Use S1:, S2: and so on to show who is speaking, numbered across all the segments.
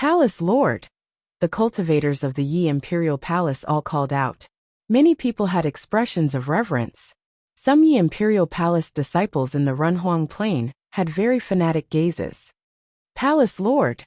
S1: Palace Lord! The cultivators of the Yi Imperial Palace all called out. Many people had expressions of reverence. Some Yi Imperial Palace disciples in the Runhuang Plain had very fanatic gazes. Palace Lord!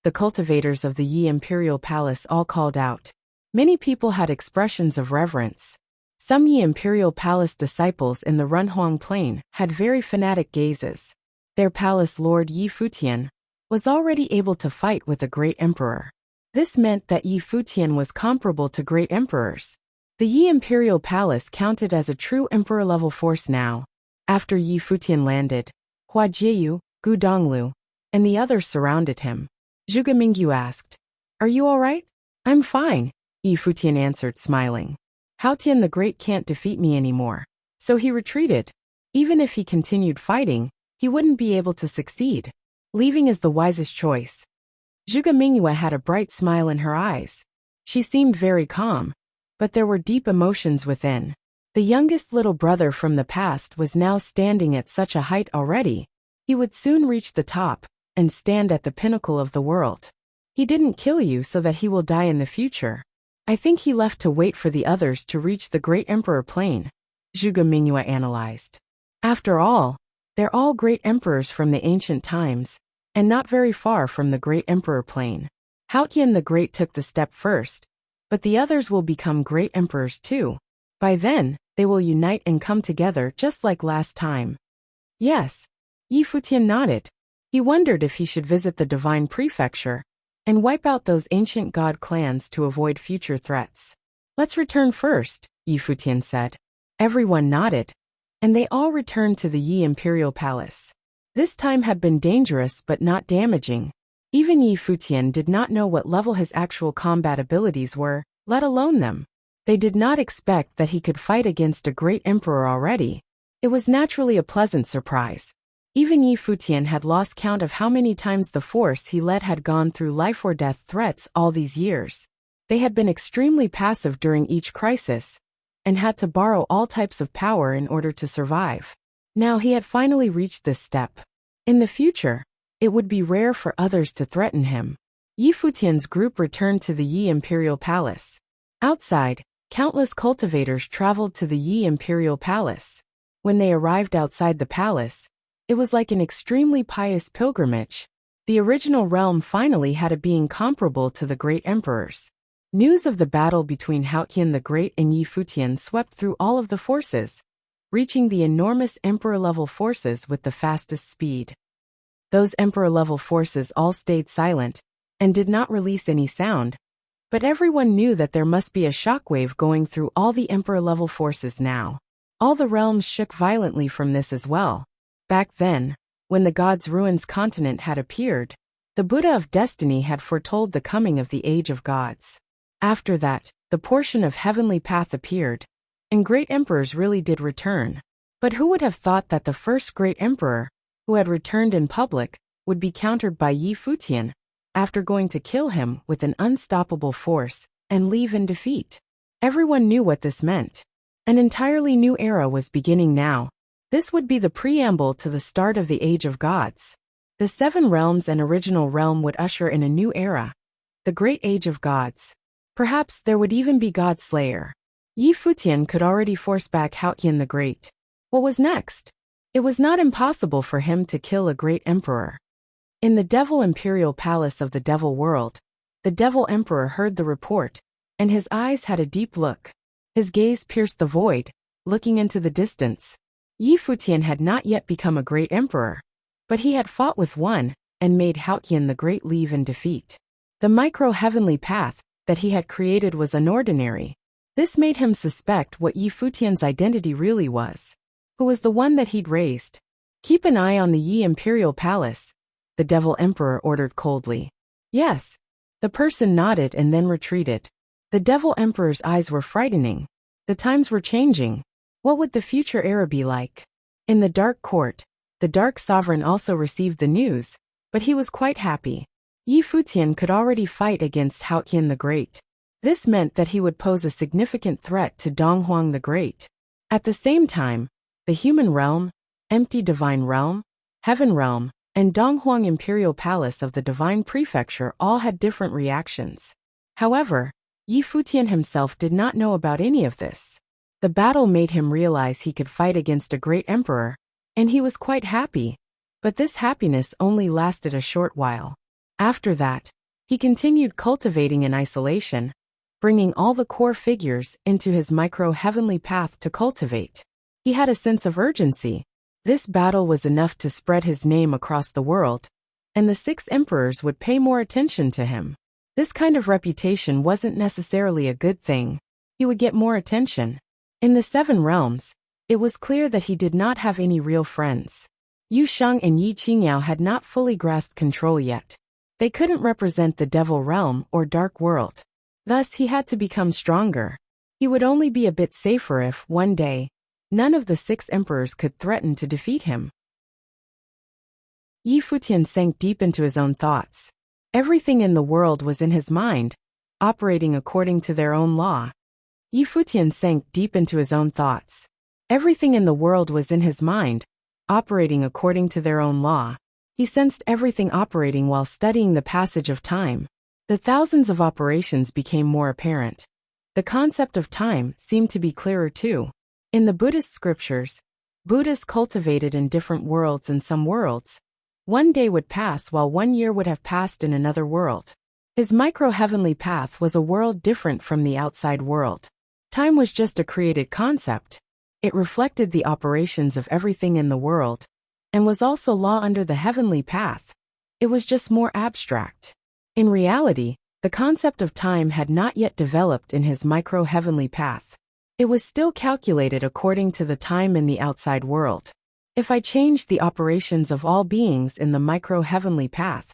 S1: The cultivators of the Yi Imperial Palace all called out. Many people had expressions of reverence. Some Yi Imperial Palace disciples in the Runhuang Plain had very fanatic gazes. Their Palace Lord Yi Futian was already able to fight with a great emperor. This meant that Yi Futian was comparable to great emperors. The Yi Imperial Palace counted as a true emperor-level force now. After Yi Futian landed, Hua Jieyu, Gu Donglu, and the others surrounded him. Zhuge Mingyu asked, "Are you all right?" "I'm fine," Yi Futian answered, smiling. "Haotian the Great can't defeat me anymore." So he retreated. Even if he continued fighting, he wouldn't be able to succeed. Leaving is the wisest choice. Zhuge Mingyue had a bright smile in her eyes. She seemed very calm, but there were deep emotions within. The youngest little brother from the past was now standing at such a height already. He would soon reach the top and stand at the pinnacle of the world. He didn't kill you so that he will die in the future. I think he left to wait for the others to reach the Great Emperor Plane, Zhuge Mingyue analyzed. After all, they're all great emperors from the ancient times, and not very far from the Great Emperor Plane. Haotian the Great took the step first, but the others will become great emperors too. By then, they will unite and come together just like last time. Yes. Yi Futian nodded. He wondered if he should visit the Divine Prefecture and wipe out those ancient god clans to avoid future threats. "Let's return first," Yi Futian said. Everyone nodded, and they all returned to the Yi Imperial Palace. This time had been dangerous but not damaging. Even Yi Futian did not know what level his actual combat abilities were, let alone them. They did not expect that he could fight against a great emperor already. It was naturally a pleasant surprise. Even Yi Futian had lost count of how many times the force he led had gone through life-or-death threats all these years. They had been extremely passive during each crisis, and had to borrow all types of power in order to survive. Now he had finally reached this step. In the future, it would be rare for others to threaten him. Yi Futian's group returned to the Yi Imperial Palace. Outside, countless cultivators traveled to the Yi Imperial Palace. When they arrived outside the palace, it was like an extremely pious pilgrimage. The original realm finally had a being comparable to the great emperors. News of the battle between Haotian the Great and Yi Futian swept through all of the forces, reaching the enormous emperor-level forces with the fastest speed. Those emperor-level forces all stayed silent and did not release any sound, but everyone knew that there must be a shockwave going through all the emperor-level forces now. All the realms shook violently from this as well. Back then, when the God's Ruins continent had appeared, the Buddha of Destiny had foretold the coming of the Age of Gods. After that, the portion of Heavenly Path appeared, and great emperors really did return. But who would have thought that the first great emperor, who had returned in public, would be countered by Yi Futian, after going to kill him with an unstoppable force, and leave in defeat? Everyone knew what this meant. An entirely new era was beginning now. This would be the preamble to the start of the Age of Gods. The 7 realms and original realm would usher in a new era, the Great Age of Gods. Perhaps there would even be God Slayer. Yi Futian could already force back Haotian the Great. What was next? It was not impossible for him to kill a great emperor. In the Devil Imperial Palace of the Devil World, the Devil Emperor heard the report, and his eyes had a deep look. His gaze pierced the void, looking into the distance. Yi Futian had not yet become a great emperor, but he had fought with one, and made Haotian the Great leave in defeat. The micro-heavenly path that he had created was unordinary. This made him suspect what Yi Futian's identity really was. Who was the one that he'd raised? "Keep an eye on the Yi Imperial Palace," the Devil Emperor ordered coldly. Yes. The person nodded and then retreated. The Devil Emperor's eyes were frightening. The times were changing. What would the future era be like? In the Dark Court, the Dark Sovereign also received the news, but he was quite happy. Yi Futian could already fight against Haotian the Great. This meant that he would pose a significant threat to Donghuang the Great. At the same time, the human realm, empty divine realm, heaven realm, and Donghuang Imperial Palace of the Divine Prefecture all had different reactions. However, Yi Futian himself did not know about any of this. The battle made him realize he could fight against a great emperor, and he was quite happy, but this happiness only lasted a short while. After that, he continued cultivating in isolation, bringing all the core figures into his micro-heavenly path to cultivate. He had a sense of urgency. This battle was enough to spread his name across the world, and the 6 emperors would pay more attention to him. This kind of reputation wasn't necessarily a good thing. He would get more attention. In the 7 realms, it was clear that he did not have any real friends. Yu Sheng and Yi Qingyao had not fully grasped control yet. They couldn't represent the devil realm or dark world. Thus, he had to become stronger. He would only be a bit safer if, one day, none of the 6 emperors could threaten to defeat him. Yi Futian sank deep into his own thoughts. Everything in the world was in his mind, operating according to their own law. Yi Futian sank deep into his own thoughts. Everything in the world was in his mind, operating according to their own law. He sensed everything operating while studying the passage of time. The thousands of operations became more apparent. The concept of time seemed to be clearer too. In the Buddhist scriptures, Buddhas cultivated in different worlds and some worlds. One day would pass while 1 year would have passed in another world. His micro-heavenly path was a world different from the outside world. Time was just a created concept. It reflected the operations of everything in the world, and was also law under the heavenly path. It was just more abstract. In reality, the concept of time had not yet developed in his micro-heavenly path. It was still calculated according to the time in the outside world. If I change the operations of all beings in the micro-heavenly path,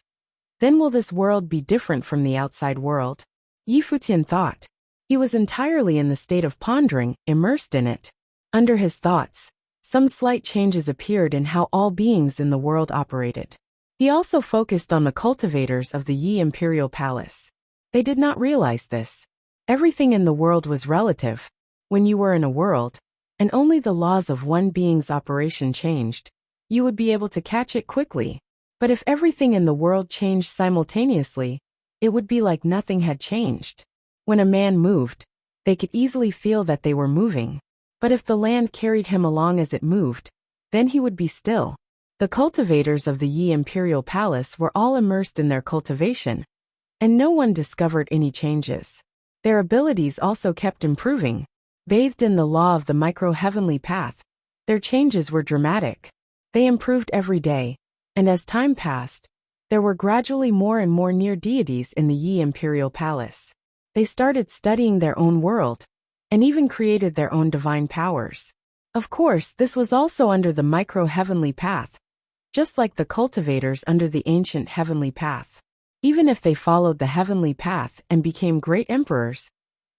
S1: then will this world be different from the outside world? Yi Futian thought. He was entirely in the state of pondering, immersed in it. Under his thoughts, some slight changes appeared in how all beings in the world operated. He also focused on the cultivators of the Yi Imperial Palace. They did not realize this. Everything in the world was relative. When you were in a world, and only the laws of one being's operation changed, you would be able to catch it quickly. But if everything in the world changed simultaneously, it would be like nothing had changed. When a man moved, they could easily feel that they were moving. But if the land carried him along as it moved, then he would be still. The cultivators of the Yi Imperial Palace were all immersed in their cultivation, and no one discovered any changes. Their abilities also kept improving. Bathed in the law of the micro-heavenly path, their changes were dramatic. They improved every day, and as time passed, there were gradually more and more near deities in the Yi Imperial Palace. They started studying their own world, and even created their own divine powers. Of course, this was also under the micro-heavenly path, just like the cultivators under the ancient heavenly path. Even if they followed the heavenly path and became great emperors,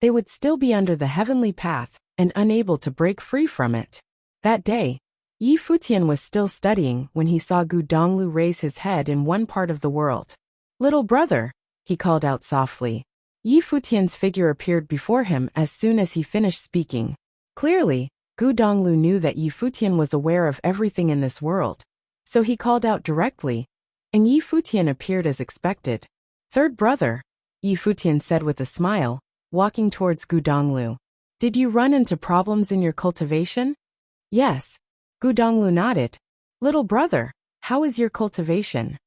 S1: they would still be under the heavenly path and unable to break free from it. That day, Yi Futian was still studying when he saw Gu Donglu raise his head in one part of the world. "Little brother," he called out softly. Yi Futian's figure appeared before him as soon as he finished speaking. Clearly, Gu Donglu knew that Yi Futian was aware of everything in this world, so he called out directly, and Yi Futian appeared as expected. "Third brother," Yi Futian said with a smile, walking towards Gu Donglu. "Did you run into problems in your cultivation?" "Yes." Gu Donglu nodded. "Little brother, how is your cultivation?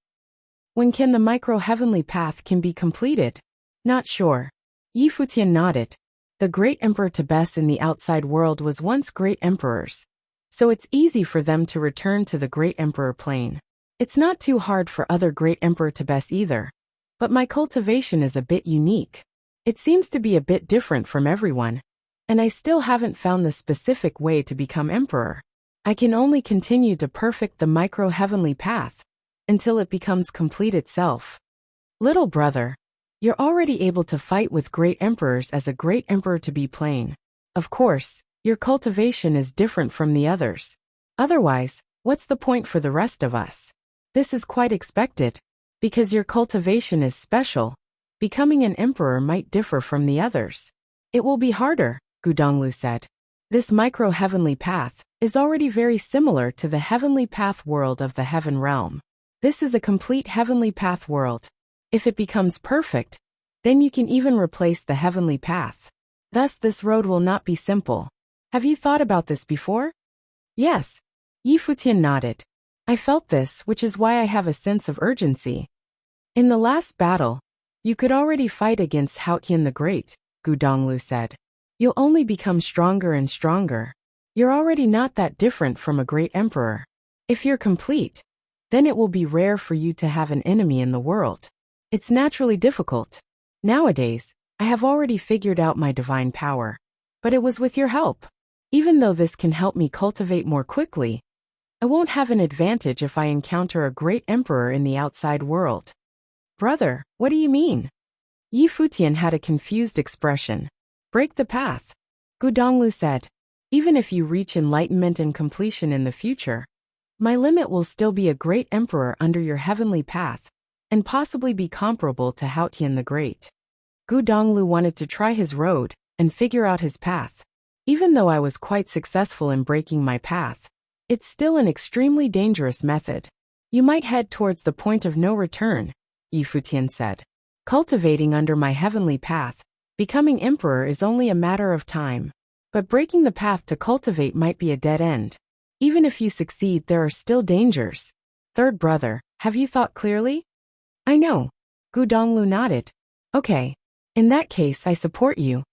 S1: When can the micro-heavenly path can be completed?" "Not sure." Yi Futian nodded. The great emperor Tebes in the outside world was once great emperors, so it's easy for them to return to the great emperor plane. It's not too hard for other great emperor Tebes either, but my cultivation is a bit unique. It seems to be a bit different from everyone, and I still haven't found the specific way to become emperor. I can only continue to perfect the micro-heavenly path until it becomes complete itself. Little brother, you're already able to fight with great emperors as a great emperor to be plain. Of course, your cultivation is different from the others. Otherwise, what's the point for the rest of us? This is quite expected. Because your cultivation is special, becoming an emperor might differ from the others. It will be harder, Gu Donglu said. This micro-heavenly path is already very similar to the heavenly path world of the heaven realm. This is a complete heavenly path world. If it becomes perfect, then you can even replace the heavenly path. Thus this road will not be simple. Have you thought about this before? Yes. Futian nodded. I felt this, which is why I have a sense of urgency. In the last battle, you could already fight against Futian the Great, Gu Donglu said. You'll only become stronger and stronger. You're already not that different from a great emperor. If you're complete, then it will be rare for you to have an enemy in the world. It's naturally difficult. Nowadays, I have already figured out my divine power. But it was with your help. Even though this can help me cultivate more quickly, I won't have an advantage if I encounter a great emperor in the outside world. Brother, what do you mean? Futian had a confused expression. Break the path. Gu Donglu said. Even if you reach enlightenment and completion in the future, my limit will still be a great emperor under your heavenly path, and possibly be comparable to Futian the Great. Gu Donglu wanted to try his road and figure out his path. Even though I was quite successful in breaking my path, it's still an extremely dangerous method. You might head towards the point of no return, Futian said. Cultivating under my heavenly path, becoming emperor is only a matter of time. But breaking the path to cultivate might be a dead end. Even if you succeed, there are still dangers. Third brother, have you thought clearly? I know. Gu Donglu nodded. Okay. In that case, I support you.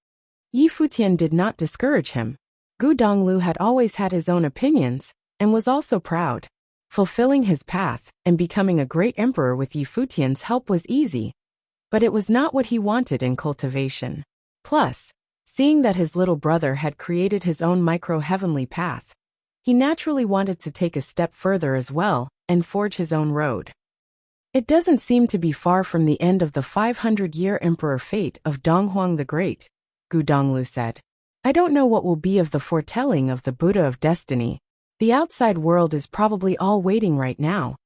S1: Futian did not discourage him. Gu Donglu had always had his own opinions, and was also proud. Fulfilling his path and becoming a great emperor with Futian's help was easy. But it was not what he wanted in cultivation. Plus, seeing that his little brother had created his own micro-heavenly path, he naturally wanted to take a step further as well and forge his own road. It doesn't seem to be far from the end of the 500-year emperor fate of Donghuang the Great, Gu Donglu said. I don't know what will be of the foretelling of the Buddha of Destiny. The outside world is probably all waiting right now.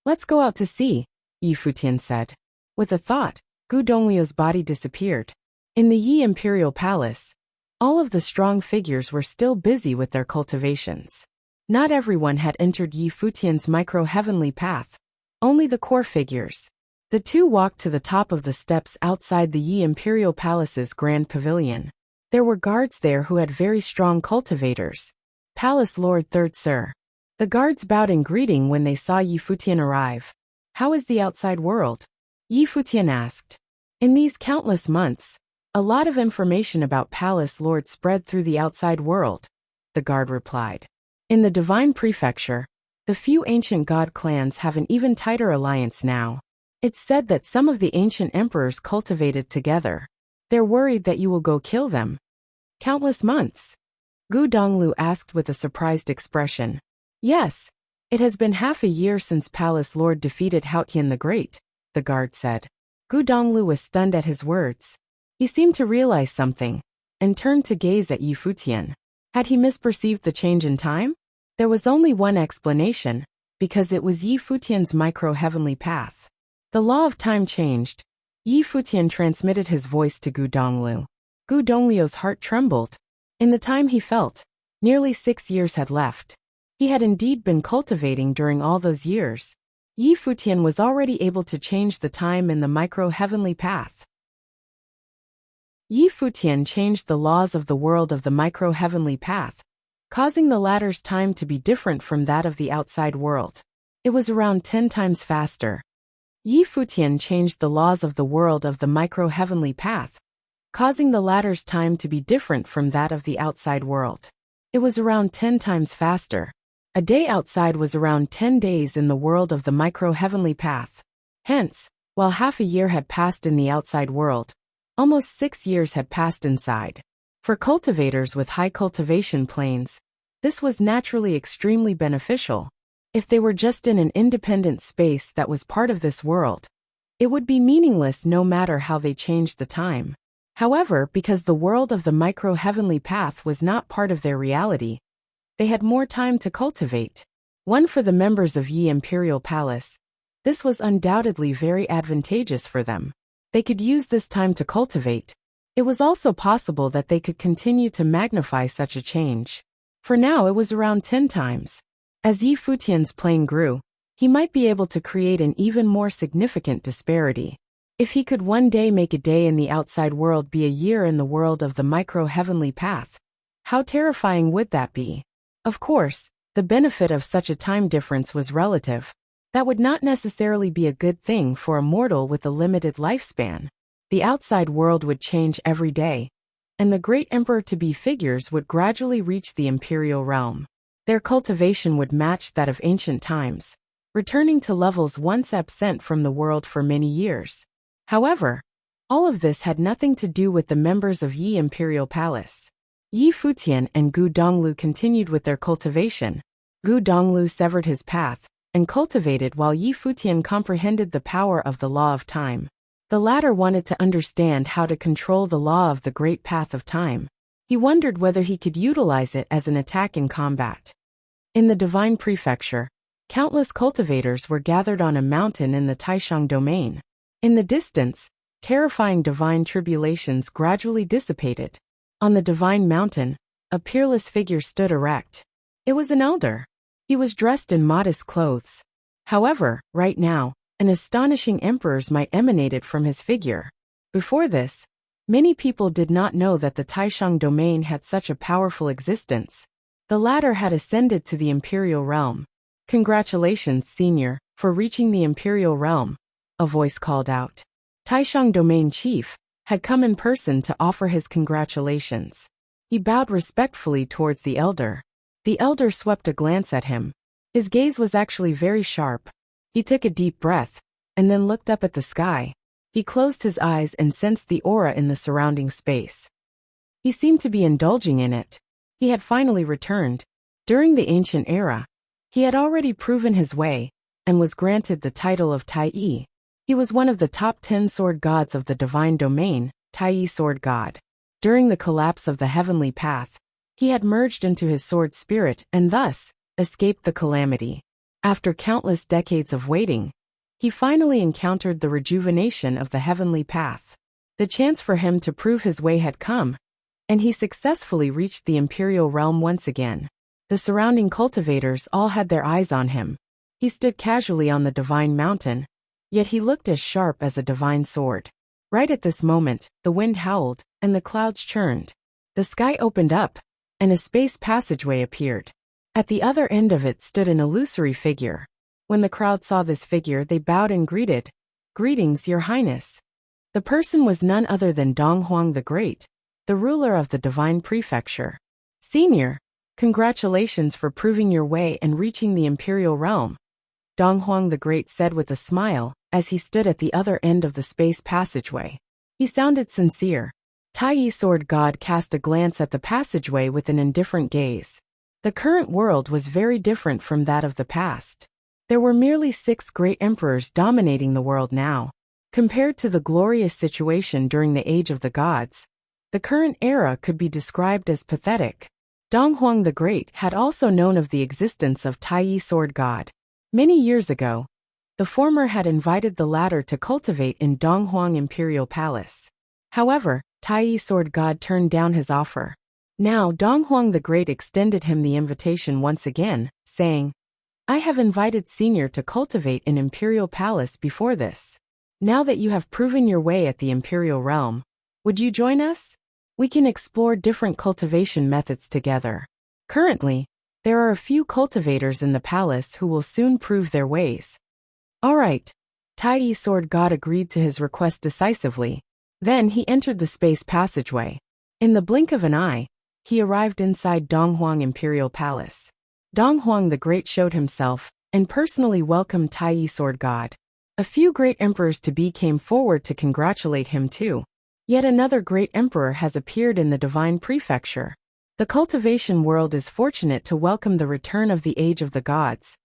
S1: Let's go out to see, Futian said. With a thought, Gu Donglu's body disappeared. In the Yi Imperial Palace, all of the strong figures were still busy with their cultivations. Not everyone had entered Futian's micro-heavenly path, only the core figures. The two walked to the top of the steps outside the Yi Imperial Palace's grand pavilion. There were guards there who had very strong cultivators. Palace Lord Third Sir. The guards bowed in greeting when they saw Futian arrive. How is the outside world? Futian asked. In these countless months, a lot of information about Palace Lord spread through the outside world, the guard replied. In the Divine Prefecture, the few ancient god clans have an even tighter alliance now. It's said that some of the ancient emperors cultivated together. They're worried that you will go kill them. Countless months? Gu Donglu asked with a surprised expression. Yes, it has been half a year since Palace Lord defeated Futian the Great, the guard said. Gu Donglu was stunned at his words. He seemed to realize something, and turned to gaze at Futian. Had he misperceived the change in time? There was only one explanation, because it was Futian's micro-heavenly path. The law of time changed. Futian transmitted his voice to Gu Donglu. Gu Donglu's heart trembled. In the time he felt, nearly 6 years had left. He had indeed been cultivating during all those years. Futian was already able to change the time in the micro-heavenly path. Futian changed the laws of the world of the micro-heavenly path, causing the latter's time to be different from that of the outside world. It was around 10 times faster. Futian changed the laws of the world of the micro-heavenly path, causing the latter's time to be different from that of the outside world. It was around 10 times faster. A day outside was around 10 days in the world of the micro-heavenly path. Hence, while half a year had passed in the outside world, almost 6 years had passed inside. For cultivators with high cultivation planes, this was naturally extremely beneficial. If they were just in an independent space that was part of this world, it would be meaningless no matter how they changed the time. However, because the world of the micro-heavenly path was not part of their reality, they had more time to cultivate. One for the members of Yi Imperial Palace, this was undoubtedly very advantageous for them. They could use this time to cultivate. It was also possible that they could continue to magnify such a change. For now it was around 10 times. As Futian's plane grew, he might be able to create an even more significant disparity. If he could one day make a day in the outside world be a year in the world of the micro-heavenly path, how terrifying would that be? Of course, the benefit of such a time difference was relative. That would not necessarily be a good thing for a mortal with a limited lifespan. The outside world would change every day, and the great emperor-to-be figures would gradually reach the imperial realm. Their cultivation would match that of ancient times, returning to levels once absent from the world for many years. However, all of this had nothing to do with the members of Yi Imperial Palace. Yi Futian and Gu Donglu continued with their cultivation. Gu Donglu severed his path and cultivated while Yi Futian comprehended the power of the law of time. The latter wanted to understand how to control the law of the great path of time. He wondered whether he could utilize it as an attack in combat. In the Divine Prefecture, countless cultivators were gathered on a mountain in the Taishang domain. In the distance, terrifying divine tribulations gradually dissipated. On the divine mountain, a peerless figure stood erect. It was an elder. He was dressed in modest clothes. However, right now, an astonishing emperor's might emanated from his figure. Before this, many people did not know that the Taishang domain had such a powerful existence. The latter had ascended to the imperial realm. Congratulations, senior, for reaching the imperial realm, a voice called out. Taishang domain chief had come in person to offer his congratulations. He bowed respectfully towards the elder. The elder swept a glance at him. His gaze was actually very sharp. He took a deep breath, and then looked up at the sky. He closed his eyes and sensed the aura in the surrounding space. He seemed to be indulging in it. He had finally returned. During the ancient era, he had already proven his way, and was granted the title of Tai Yi. He was one of the top 10 sword gods of the divine domain, Tai Yi sword god. During the collapse of the heavenly path, he had merged into his sword spirit and thus escaped the calamity. After countless decades of waiting, he finally encountered the rejuvenation of the heavenly path. The chance for him to prove his way had come, and he successfully reached the imperial realm once again. The surrounding cultivators all had their eyes on him. He stood casually on the divine mountain, yet he looked as sharp as a divine sword. Right at this moment, the wind howled, and the clouds churned. The sky opened up, and a space passageway appeared. At the other end of it stood an illusory figure. When the crowd saw this figure, they bowed and greeted. "Greetings, Your Highness." The person was none other than Dong Huang the Great, the ruler of the Divine Prefecture. "Senior, congratulations for proving your way and reaching the imperial realm," Dong Huang the Great said with a smile, as he stood at the other end of the space passageway. He sounded sincere. Tai Yi sword god cast a glance at the passageway with an indifferent gaze. The current world was very different from that of the past. There were merely 6 great emperors dominating the world now. Compared to the glorious situation during the Age of the Gods, the current era could be described as pathetic. Dong Huang the Great had also known of the existence of Tai Yi sword god. Many years ago, the former had invited the latter to cultivate in Dong Huang Imperial Palace. However, Tai Yi sword god turned down his offer. Now Dong Huang the Great extended him the invitation once again, saying, "I have invited Senior to cultivate in Imperial Palace before this. Now that you have proven your way at the Imperial Realm, would you join us? We can explore different cultivation methods together. Currently, there are a few cultivators in the palace who will soon prove their ways." "All right." Tai Yi sword god agreed to his request decisively. Then he entered the space passageway. In the blink of an eye, he arrived inside Dong Huang Imperial Palace. Dong Huang the Great showed himself and personally welcomed Tai Yi sword god. A few great emperors-to-be came forward to congratulate him too. Yet another great emperor has appeared in the Divine Prefecture. The cultivation world is fortunate to welcome the return of the Age of the Gods,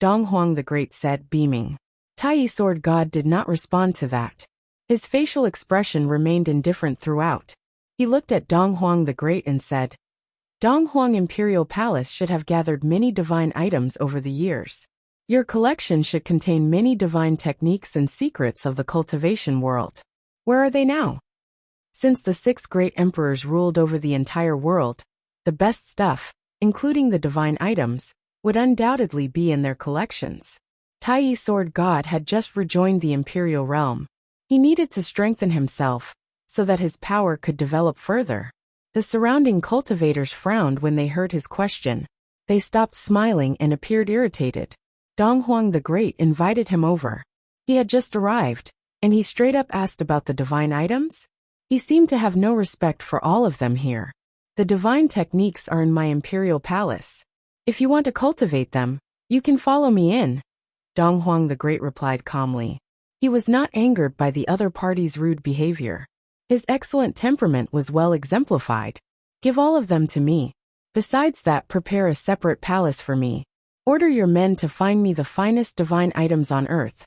S1: Dong Huang the Great said, beaming. Tai Yi sword god did not respond to that. His facial expression remained indifferent throughout. He looked at Dong Huang the Great and said, "Dong Huang Imperial Palace should have gathered many divine items over the years. Your collection should contain many divine techniques and secrets of the cultivation world. Where are they now?" Since the 6 great emperors ruled over the entire world, the best stuff, including the divine items, would undoubtedly be in their collections. Tai Sword God had just rejoined the imperial realm. He needed to strengthen himself, so that his power could develop further. The surrounding cultivators frowned when they heard his question. They stopped smiling and appeared irritated. Dong Huang the Great invited him over. He had just arrived, and he straight up asked about the divine items? He seemed to have no respect for all of them here. The divine techniques are in my imperial palace. If you want to cultivate them, you can follow me in. Dong Huang the Great replied calmly. He was not angered by the other party's rude behavior. His excellent temperament was well exemplified. Give all of them to me. Besides that, prepare a separate palace for me. Order your men to find me the finest divine items on earth.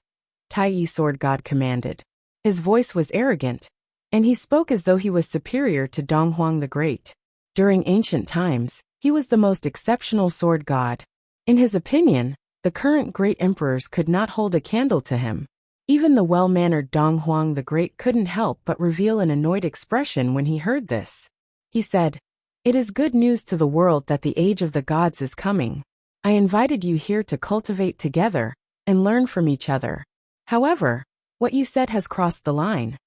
S1: Tai Sword God commanded. His voice was arrogant, and he spoke as though he was superior to Dong Huang the Great. During ancient times, he was the most exceptional sword god. In his opinion, the current great emperors could not hold a candle to him. Even the well-mannered Dong Huang the Great couldn't help but reveal an annoyed expression when he heard this. He said, "It is good news to the world that the age of the gods is coming. I invited you here to cultivate together and learn from each other. However, what you said has crossed the line."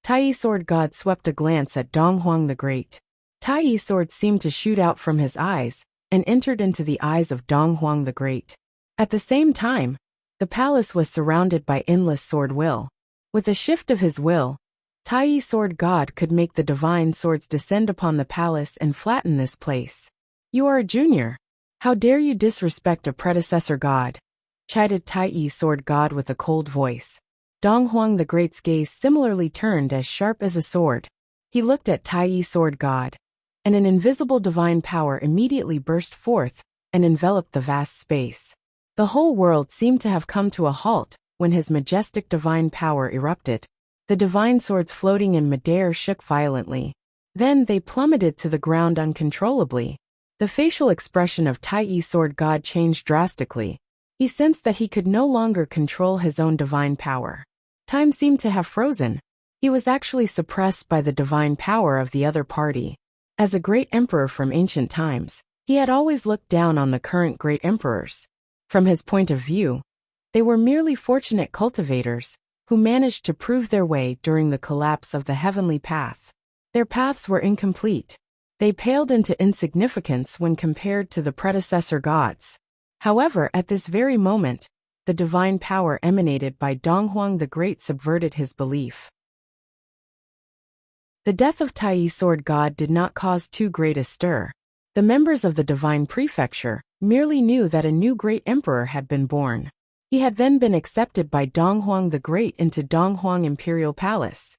S1: Tai Sword God swept a glance at Dong Huang the Great. Tai Sword seemed to shoot out from his eyes and entered into the eyes of Dong Huang the Great. At the same time, the palace was surrounded by endless sword will. With a shift of his will, Tai Sword God could make the divine swords descend upon the palace and flatten this place. "You are a junior. How dare you disrespect a predecessor god?" chided Tai Sword God with a cold voice. Dong Huang the Great's gaze similarly turned as sharp as a sword. He looked at Tai Sword God, and an invisible divine power immediately burst forth and enveloped the vast space. The whole world seemed to have come to a halt when his majestic divine power erupted. The divine swords floating in midair shook violently. Then they plummeted to the ground uncontrollably. The facial expression of Tai Sword God changed drastically. He sensed that he could no longer control his own divine power. Time seemed to have frozen. He was actually suppressed by the divine power of the other party. As a great emperor from ancient times, he had always looked down on the current great emperors. From his point of view, they were merely fortunate cultivators who managed to prove their way during the collapse of the heavenly path. Their paths were incomplete. They paled into insignificance when compared to the predecessor gods. However, at this very moment, the divine power emanated by Dong Huang the Great subverted his belief. The death of Tai Sword God did not cause too great a stir. The members of the divine prefecture merely knew that a new great emperor had been born. He had then been accepted by Dong Huang the Great into Dong Huang Imperial Palace.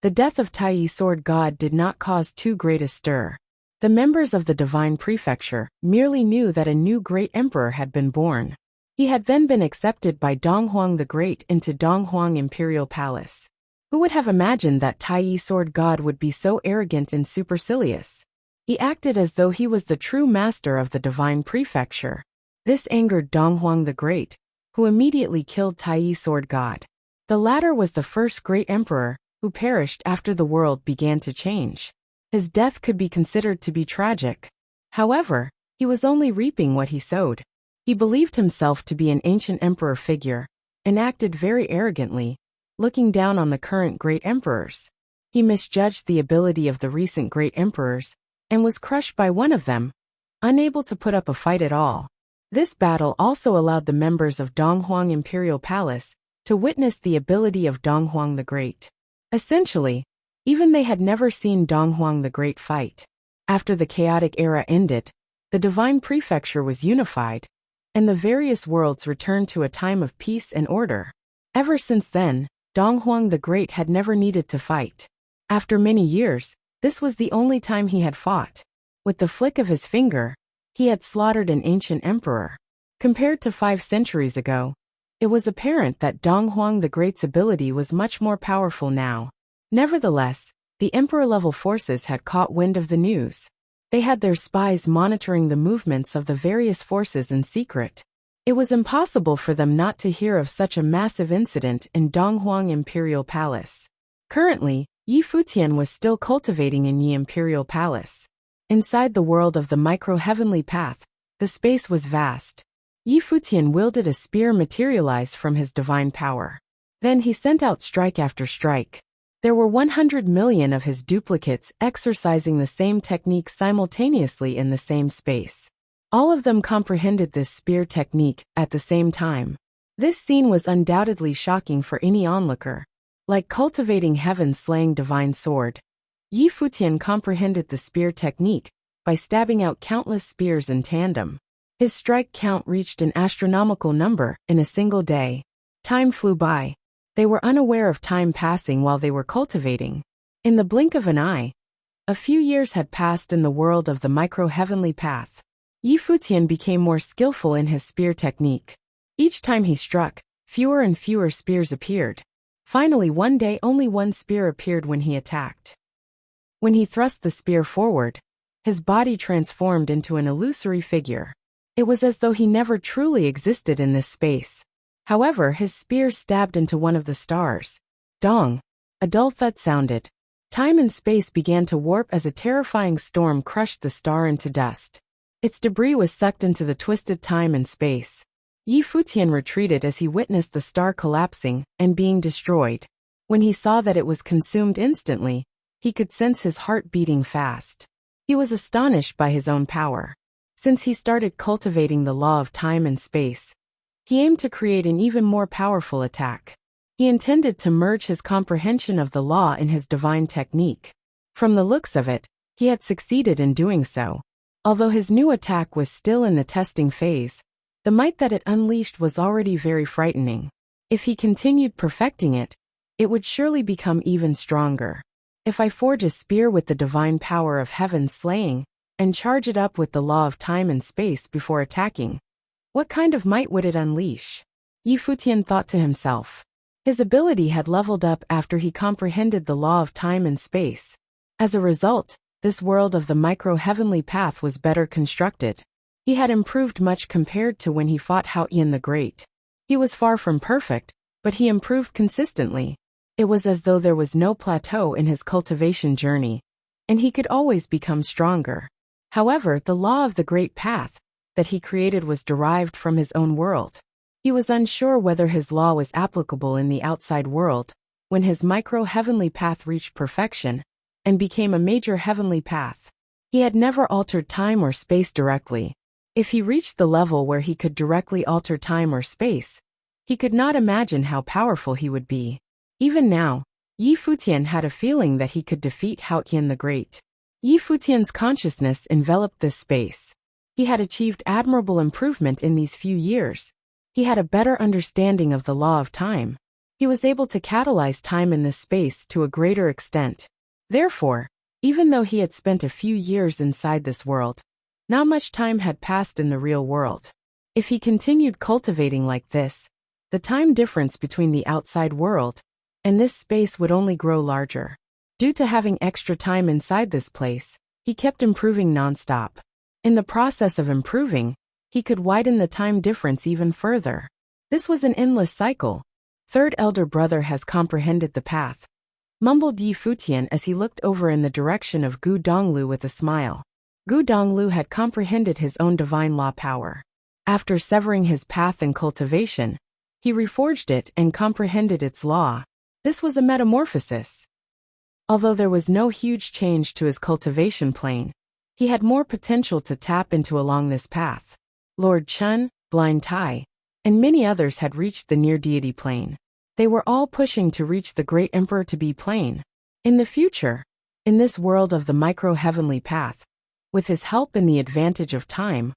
S1: The death of Tai Sword God did not cause too great a stir. The members of the divine prefecture merely knew that a new great emperor had been born. He had then been accepted by Dong Huang the Great into Dong Huang Imperial Palace. Who would have imagined that Tai Sword God would be so arrogant and supercilious? He acted as though he was the true master of the divine prefecture. This angered Dong Huang the Great, who immediately killed Tai Sword God. The latter was the first great emperor who perished after the world began to change. His death could be considered to be tragic. However, he was only reaping what he sowed. He believed himself to be an ancient emperor figure, and acted very arrogantly, looking down on the current great emperors. He misjudged the ability of the recent great emperors, and was crushed by one of them, unable to put up a fight at all. This battle also allowed the members of Dong Huang Imperial Palace to witness the ability of Dong Huang the Great. Essentially, even they had never seen Dong Huang the Great fight. After the chaotic era ended, the divine prefecture was unified, and the various worlds returned to a time of peace and order. Ever since then, Dong Huang the Great had never needed to fight. After many years, this was the only time he had fought. With the flick of his finger, he had slaughtered an ancient emperor. Compared to 5 centuries ago, it was apparent that Dong Huang the Great's ability was much more powerful now. Nevertheless, the emperor-level forces had caught wind of the news. They had their spies monitoring the movements of the various forces in secret. It was impossible for them not to hear of such a massive incident in Dong Huang Imperial Palace. Currently, Yi Futian was still cultivating in Yi Imperial Palace. Inside the world of the micro-heavenly path, the space was vast. Yi Futian wielded a spear materialized from his divine power. Then he sent out strike after strike. There were 100 million of his duplicates exercising the same technique simultaneously in the same space. All of them comprehended this spear technique at the same time. This scene was undoubtedly shocking for any onlooker. Like cultivating heaven's slaying divine sword, Yi Futian comprehended the spear technique by stabbing out countless spears in tandem. His strike count reached an astronomical number in a single day. Time flew by. They were unaware of time passing while they were cultivating. In the blink of an eye, a few years had passed in the world of the micro-heavenly path. Yi Futian became more skillful in his spear technique. Each time he struck, fewer and fewer spears appeared. Finally, one day only one spear appeared when he attacked. When he thrust the spear forward, his body transformed into an illusory figure. It was as though he never truly existed in this space. However, his spear stabbed into one of the stars. Dong! A dull thud sounded. Time and space began to warp as a terrifying storm crushed the star into dust. Its debris was sucked into the twisted time and space. Yi Futian retreated as he witnessed the star collapsing and being destroyed. When he saw that it was consumed instantly, he could sense his heart beating fast. He was astonished by his own power. Since he started cultivating the law of time and space, he aimed to create an even more powerful attack. He intended to merge his comprehension of the law in his divine technique. From the looks of it, he had succeeded in doing so. Although his new attack was still in the testing phase, the might that it unleashed was already very frightening. If he continued perfecting it, it would surely become even stronger. If I forge a spear with the divine power of heaven's slaying, and charge it up with the law of time and space before attacking, what kind of might would it unleash? Yi Futian thought to himself. His ability had leveled up after he comprehended the law of time and space. As a result, this world of the micro-heavenly path was better constructed. He had improved much compared to when he fought Futian the Great. He was far from perfect, but he improved consistently. It was as though there was no plateau in his cultivation journey, and he could always become stronger. However, the law of the great path that he created was derived from his own world. He was unsure whether his law was applicable in the outside world when his micro-heavenly path reached perfection and became a major heavenly path. He had never altered time or space directly. If he reached the level where he could directly alter time or space, he could not imagine how powerful he would be. Even now, Yi Futian had a feeling that he could defeat Futian the Great. Yi Futian's consciousness enveloped this space. He had achieved admirable improvement in these few years. He had a better understanding of the law of time. He was able to catalyze time in this space to a greater extent. Therefore, even though he had spent a few years inside this world, not much time had passed in the real world. If he continued cultivating like this, the time difference between the outside world and this space would only grow larger. Due to having extra time inside this place, he kept improving non-stop. In the process of improving, he could widen the time difference even further. This was an endless cycle. Third elder brother has comprehended the path, mumbled Yi Futian as he looked over in the direction of Gu Donglu with a smile. Gu Donglu had comprehended his own divine law power. After severing his path and cultivation, he reforged it and comprehended its law. This was a metamorphosis. Although there was no huge change to his cultivation plane, he had more potential to tap into along this path. Lord Chun, Blind Tai, and many others had reached the near-deity plane. They were all pushing to reach the great emperor-to-be plane. In the future, in this world of the micro-heavenly path, with his help and the advantage of time,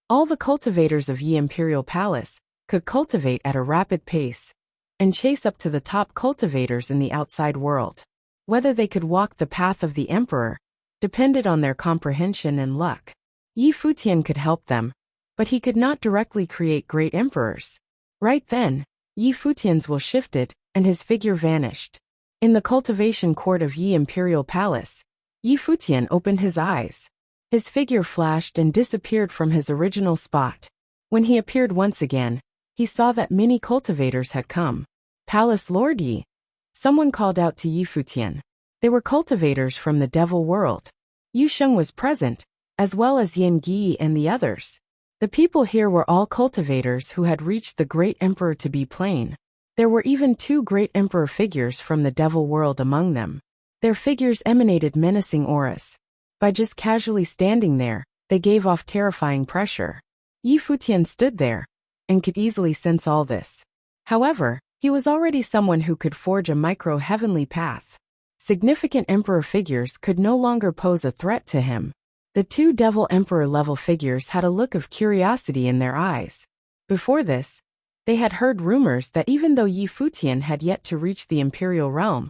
S1: all the cultivators of Yi Imperial Palace could cultivate at a rapid pace and chase up to the top cultivators in the outside world. Whether they could walk the path of the emperor depended on their comprehension and luck. Yi Futian could help them, but he could not directly create great emperors. Right then, Yi Futian's will shifted, and his figure vanished. In the cultivation court of Yi Imperial Palace, Yi Futian opened his eyes. His figure flashed and disappeared from his original spot. When he appeared once again, he saw that many cultivators had come. Palace Lord Yi. Someone called out to Yi Futian. They were cultivators from the devil world. Yu Sheng was present, as well as Yin Gi and the others. The people here were all cultivators who had reached the great emperor to be plain. There were even 2 great emperor figures from the devil world among them. Their figures emanated menacing auras. By just casually standing there, they gave off terrifying pressure. Futian stood there and could easily sense all this. However, he was already someone who could forge a micro-heavenly path. Significant emperor figures could no longer pose a threat to him. The 2 devil emperor-level figures had a look of curiosity in their eyes. Before this, they had heard rumors that even though Futian had yet to reach the imperial realm,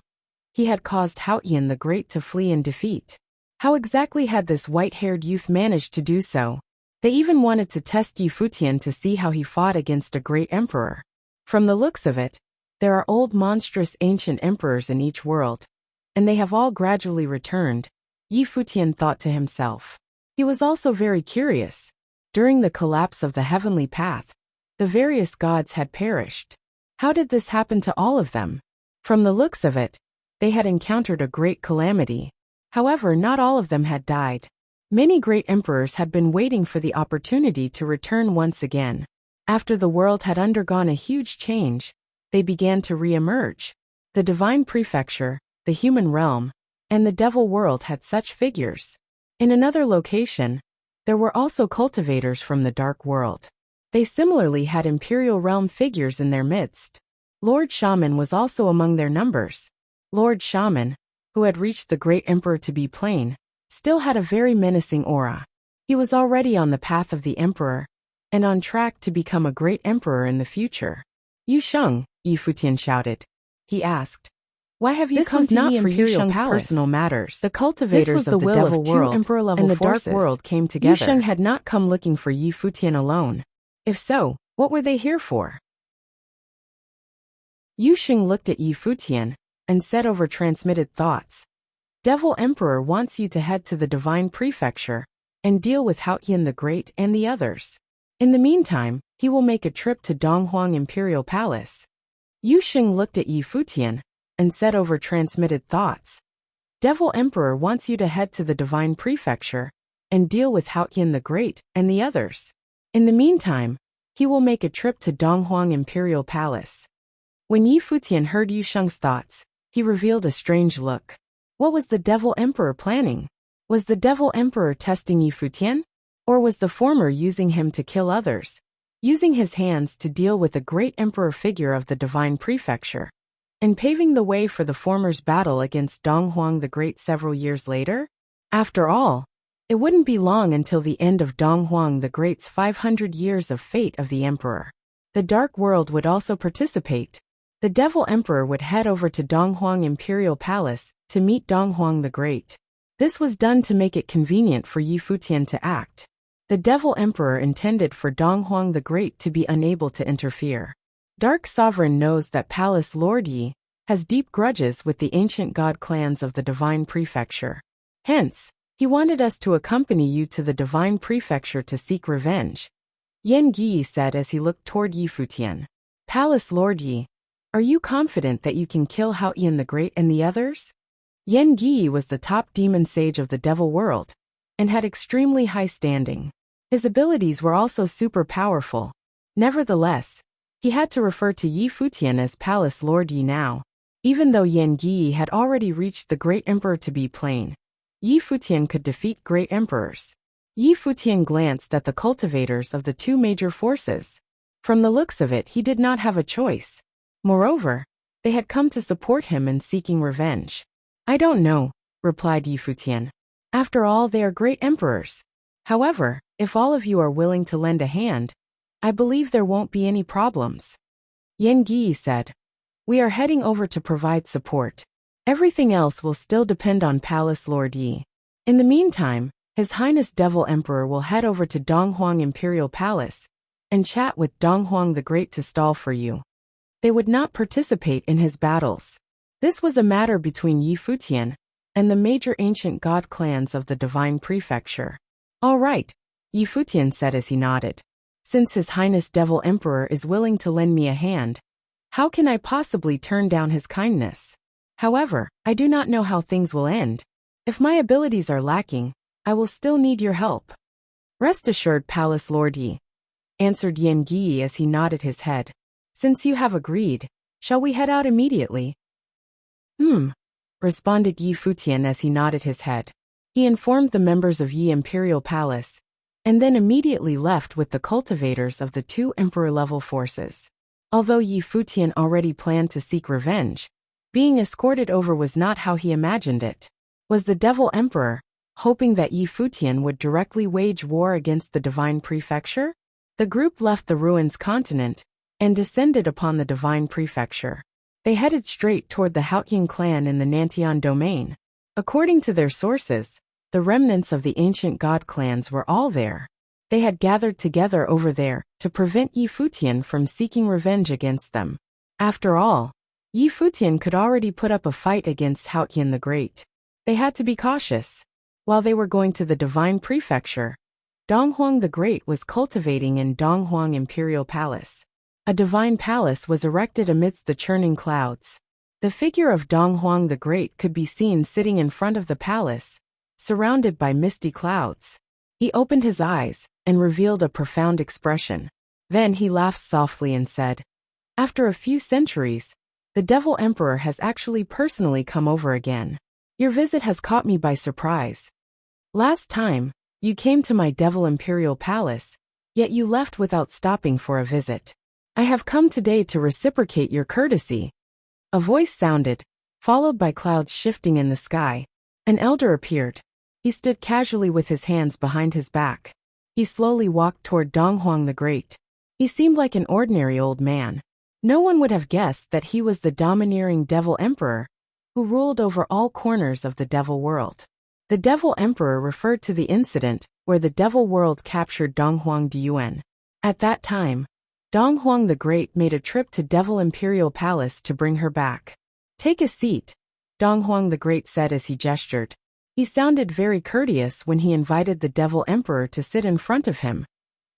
S1: he had caused Futian the Great to flee in defeat. How exactly had this white-haired youth managed to do so? They even wanted to test Futian to see how he fought against a great emperor. From the looks of it, there are old monstrous ancient emperors in each world, and they have all gradually returned, Futian thought to himself. He was also very curious. During the collapse of the heavenly path, the various gods had perished. How did this happen to all of them? From the looks of it, they had encountered a great calamity. However, not all of them had died. Many great emperors had been waiting for the opportunity to return once again. After the world had undergone a huge change, they began to re-emerge. The divine prefecture, the human realm, and the devil world had such figures. In another location, there were also cultivators from the dark world. They similarly had imperial realm figures in their midst. Lord Shaman was also among their numbers. Lord Shaman, who had reached the great emperor to be plain, still had a very menacing aura. He was already on the path of the emperor, and on track to become a great emperor in the future. Yu Sheng, Futian shouted. He asked, "Why have you come to the imperial palace? Personal matters. The cultivators of the devil world and the dark world came together. Yu Sheng had not come looking for Futian alone. If so, what were they here for?" Yu Sheng looked at Futian and said over transmitted thoughts, "Devil Emperor wants you to head to the divine prefecture and deal with Futian the Great and the others. In the meantime, he will make a trip to Donghuang Imperial Palace." Yu Sheng looked at Futian and said over transmitted thoughts, "Devil Emperor wants you to head to the divine prefecture and deal with Futian the Great and the others. In the meantime, he will make a trip to Donghuang Imperial Palace." When Futian heard Yu Sheng's thoughts, he revealed a strange look. What was the Devil Emperor planning? Was the Devil Emperor testing Futian? Or was the former using him to kill others, using his hands to deal with the great emperor figure of the divine prefecture, and paving the way for the former's battle against Donghuang the Great several years later? After all, it wouldn't be long until the end of Donghuang the Great's 500 years of fate of the emperor. The dark world would also participate. The Devil Emperor would head over to Donghuang Imperial Palace to meet Donghuang the Great. This was done to make it convenient for Futian to act. The Devil Emperor intended for Donghuang the Great to be unable to interfere. Dark Sovereign knows that Palace Lord Yi has deep grudges with the ancient god clans of the divine prefecture. Hence, he wanted us to accompany you to the divine prefecture to seek revenge, Yan Yi said as he looked toward Futian. "Palace Lord Yi, are you confident that you can kill Futian the Great and the others?" Yan Yi was the top demon sage of the devil world, and had extremely high standing. His abilities were also super powerful. Nevertheless, he had to refer to Futian as Palace Lord Yi now. Even though Yan Yi had already reached the great emperor to be plain, Futian could defeat great emperors. Futian glanced at the cultivators of the 2 major forces. From the looks of it, he did not have a choice. Moreover, they had come to support him in seeking revenge. "I don't know," replied Futian. "After all, they are great emperors. However, if all of you are willing to lend a hand, I believe there won't be any problems." Yan Yi said, "We are heading over to provide support. Everything else will still depend on Palace Lord Yi. In the meantime, His Highness Devil Emperor will head over to Donghuang Imperial Palace and chat with Donghuang the Great to stall for you." They would not participate in his battles. This was a matter between Futian and the major ancient god clans of the divine prefecture. "All right," Futian said as he nodded. "Since His Highness Devil Emperor is willing to lend me a hand, how can I possibly turn down his kindness? However, I do not know how things will end. If my abilities are lacking, I will still need your help." Rest assured, Palace Lord Yi, answered Yan Gi as he nodded his head. Since you have agreed, shall we head out immediately? Responded Yi Futian as he nodded his head. He informed the members of Yi Imperial Palace, and then immediately left with the cultivators of the two emperor-level forces. Although Yi Futian already planned to seek revenge, being escorted over was not how he imagined it. Was the Devil Emperor, hoping that Yi Futian would directly wage war against the Divine Prefecture? The group left the Ruins continent and descended upon the Divine Prefecture. They headed straight toward the Haotying clan in the Nantian domain. According to their sources, the remnants of the ancient god clans were all there. They had gathered together over there to prevent Yi Futian from seeking revenge against them. After all, Yi Futian could already put up a fight against Haotying the Great. They had to be cautious. While they were going to the Divine Prefecture, Donghuang the Great was cultivating in Donghuang Imperial Palace. A divine palace was erected amidst the churning clouds. The figure of Donghuang the Great could be seen sitting in front of the palace, surrounded by misty clouds. He opened his eyes and revealed a profound expression. Then he laughed softly and said, "After a few centuries, the Devil Emperor has actually personally come over again. Your visit has caught me by surprise. Last time, you came to my Devil Imperial Palace, yet you left without stopping for a visit. I have come today to reciprocate your courtesy." A voice sounded, followed by clouds shifting in the sky. An elder appeared. He stood casually with his hands behind his back. He slowly walked toward Donghuang the Great. He seemed like an ordinary old man. No one would have guessed that he was the domineering Devil Emperor, who ruled over all corners of the Devil World. The Devil Emperor referred to the incident where the Devil World captured Donghuang Diyuan. At that time, Donghuang the Great made a trip to Devil Imperial Palace to bring her back. "Take a seat," Donghuang the Great said as he gestured. He sounded very courteous when he invited the Devil Emperor to sit in front of him,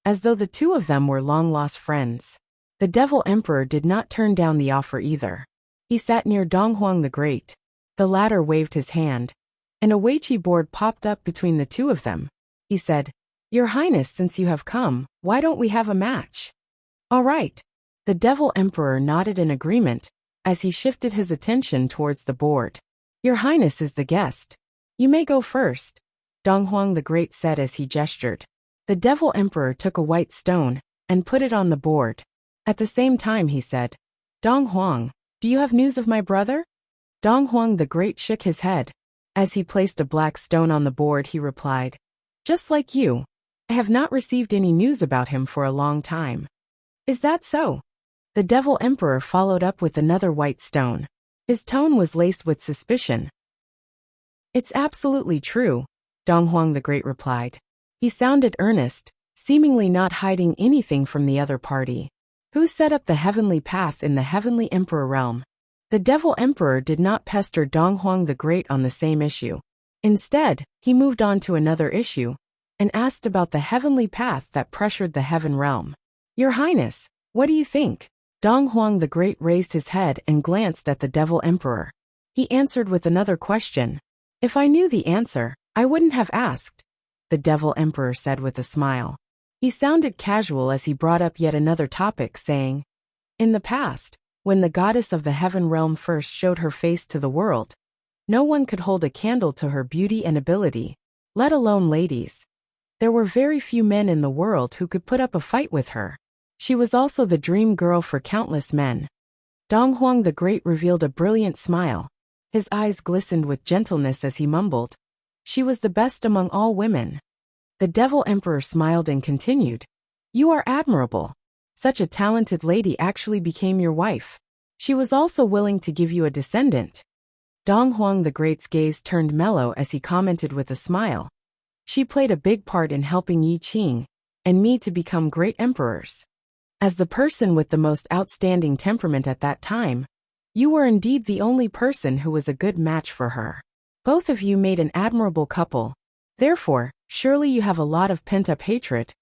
S1: as though the two of them were long-lost friends. The Devil Emperor did not turn down the offer either. He sat near Donghuang the Great. The latter waved his hand, and a weiqi board popped up between the two of them. He said, "Your Highness, since you have come, why don't we have a match?" "All right." The Devil Emperor nodded in agreement as he shifted his attention towards the board. "Your Highness is the guest. You may go first," Donghuang the Great said as he gestured. The Devil Emperor took a white stone and put it on the board. At the same time he said, "Donghuang, do you have news of my brother?" Donghuang the Great shook his head. As he placed a black stone on the board he replied, "Just like you, I have not received any news about him for a long time." "Is that so?" The Devil Emperor followed up with another white stone. His tone was laced with suspicion. "It's absolutely true," Donghuang the Great replied. He sounded earnest, seemingly not hiding anything from the other party. "Who set up the heavenly path in the Heavenly Emperor realm?" The Devil Emperor did not pester Donghuang the Great on the same issue. Instead, he moved on to another issue and asked about the heavenly path that pressured the heaven realm. "Your Highness, what do you think?" Donghuang the Great raised his head and glanced at the Devil Emperor. He answered with another question. "If I knew the answer, I wouldn't have asked," the Devil Emperor said with a smile. He sounded casual as he brought up yet another topic, saying, "In the past, when the goddess of the heaven realm first showed her face to the world, no one could hold a candle to her beauty and ability, let alone ladies. There were very few men in the world who could put up a fight with her. She was also the dream girl for countless men." Donghuang the Great revealed a brilliant smile. His eyes glistened with gentleness as he mumbled, "She was the best among all women." The Devil Emperor smiled and continued, "You are admirable. Such a talented lady actually became your wife. She was also willing to give you a descendant." Donghuang the Great's gaze turned mellow as he commented with a smile, "She played a big part in helping Yi Qing and me to become great emperors. As the person with the most outstanding temperament at that time, you were indeed the only person who was a good match for her. Both of you made an admirable couple. Therefore, surely you have a lot of pent-up hatred."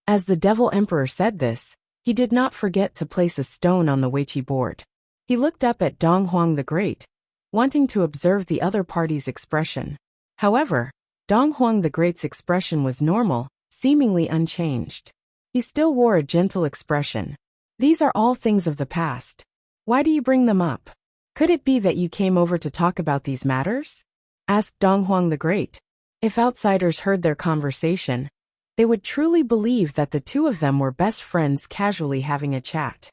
S1: As the Devil Emperor said this, he did not forget to place a stone on the weiqi board. He looked up at Donghuang the Great, wanting to observe the other party's expression. However, Donghuang the Great's expression was normal, seemingly unchanged. He still wore a gentle expression. "These are all things of the past. Why do you bring them up? Could it be that you came over to talk about these matters?" asked Donghuang the Great. If outsiders heard their conversation, they would truly believe that the two of them were best friends casually having a chat.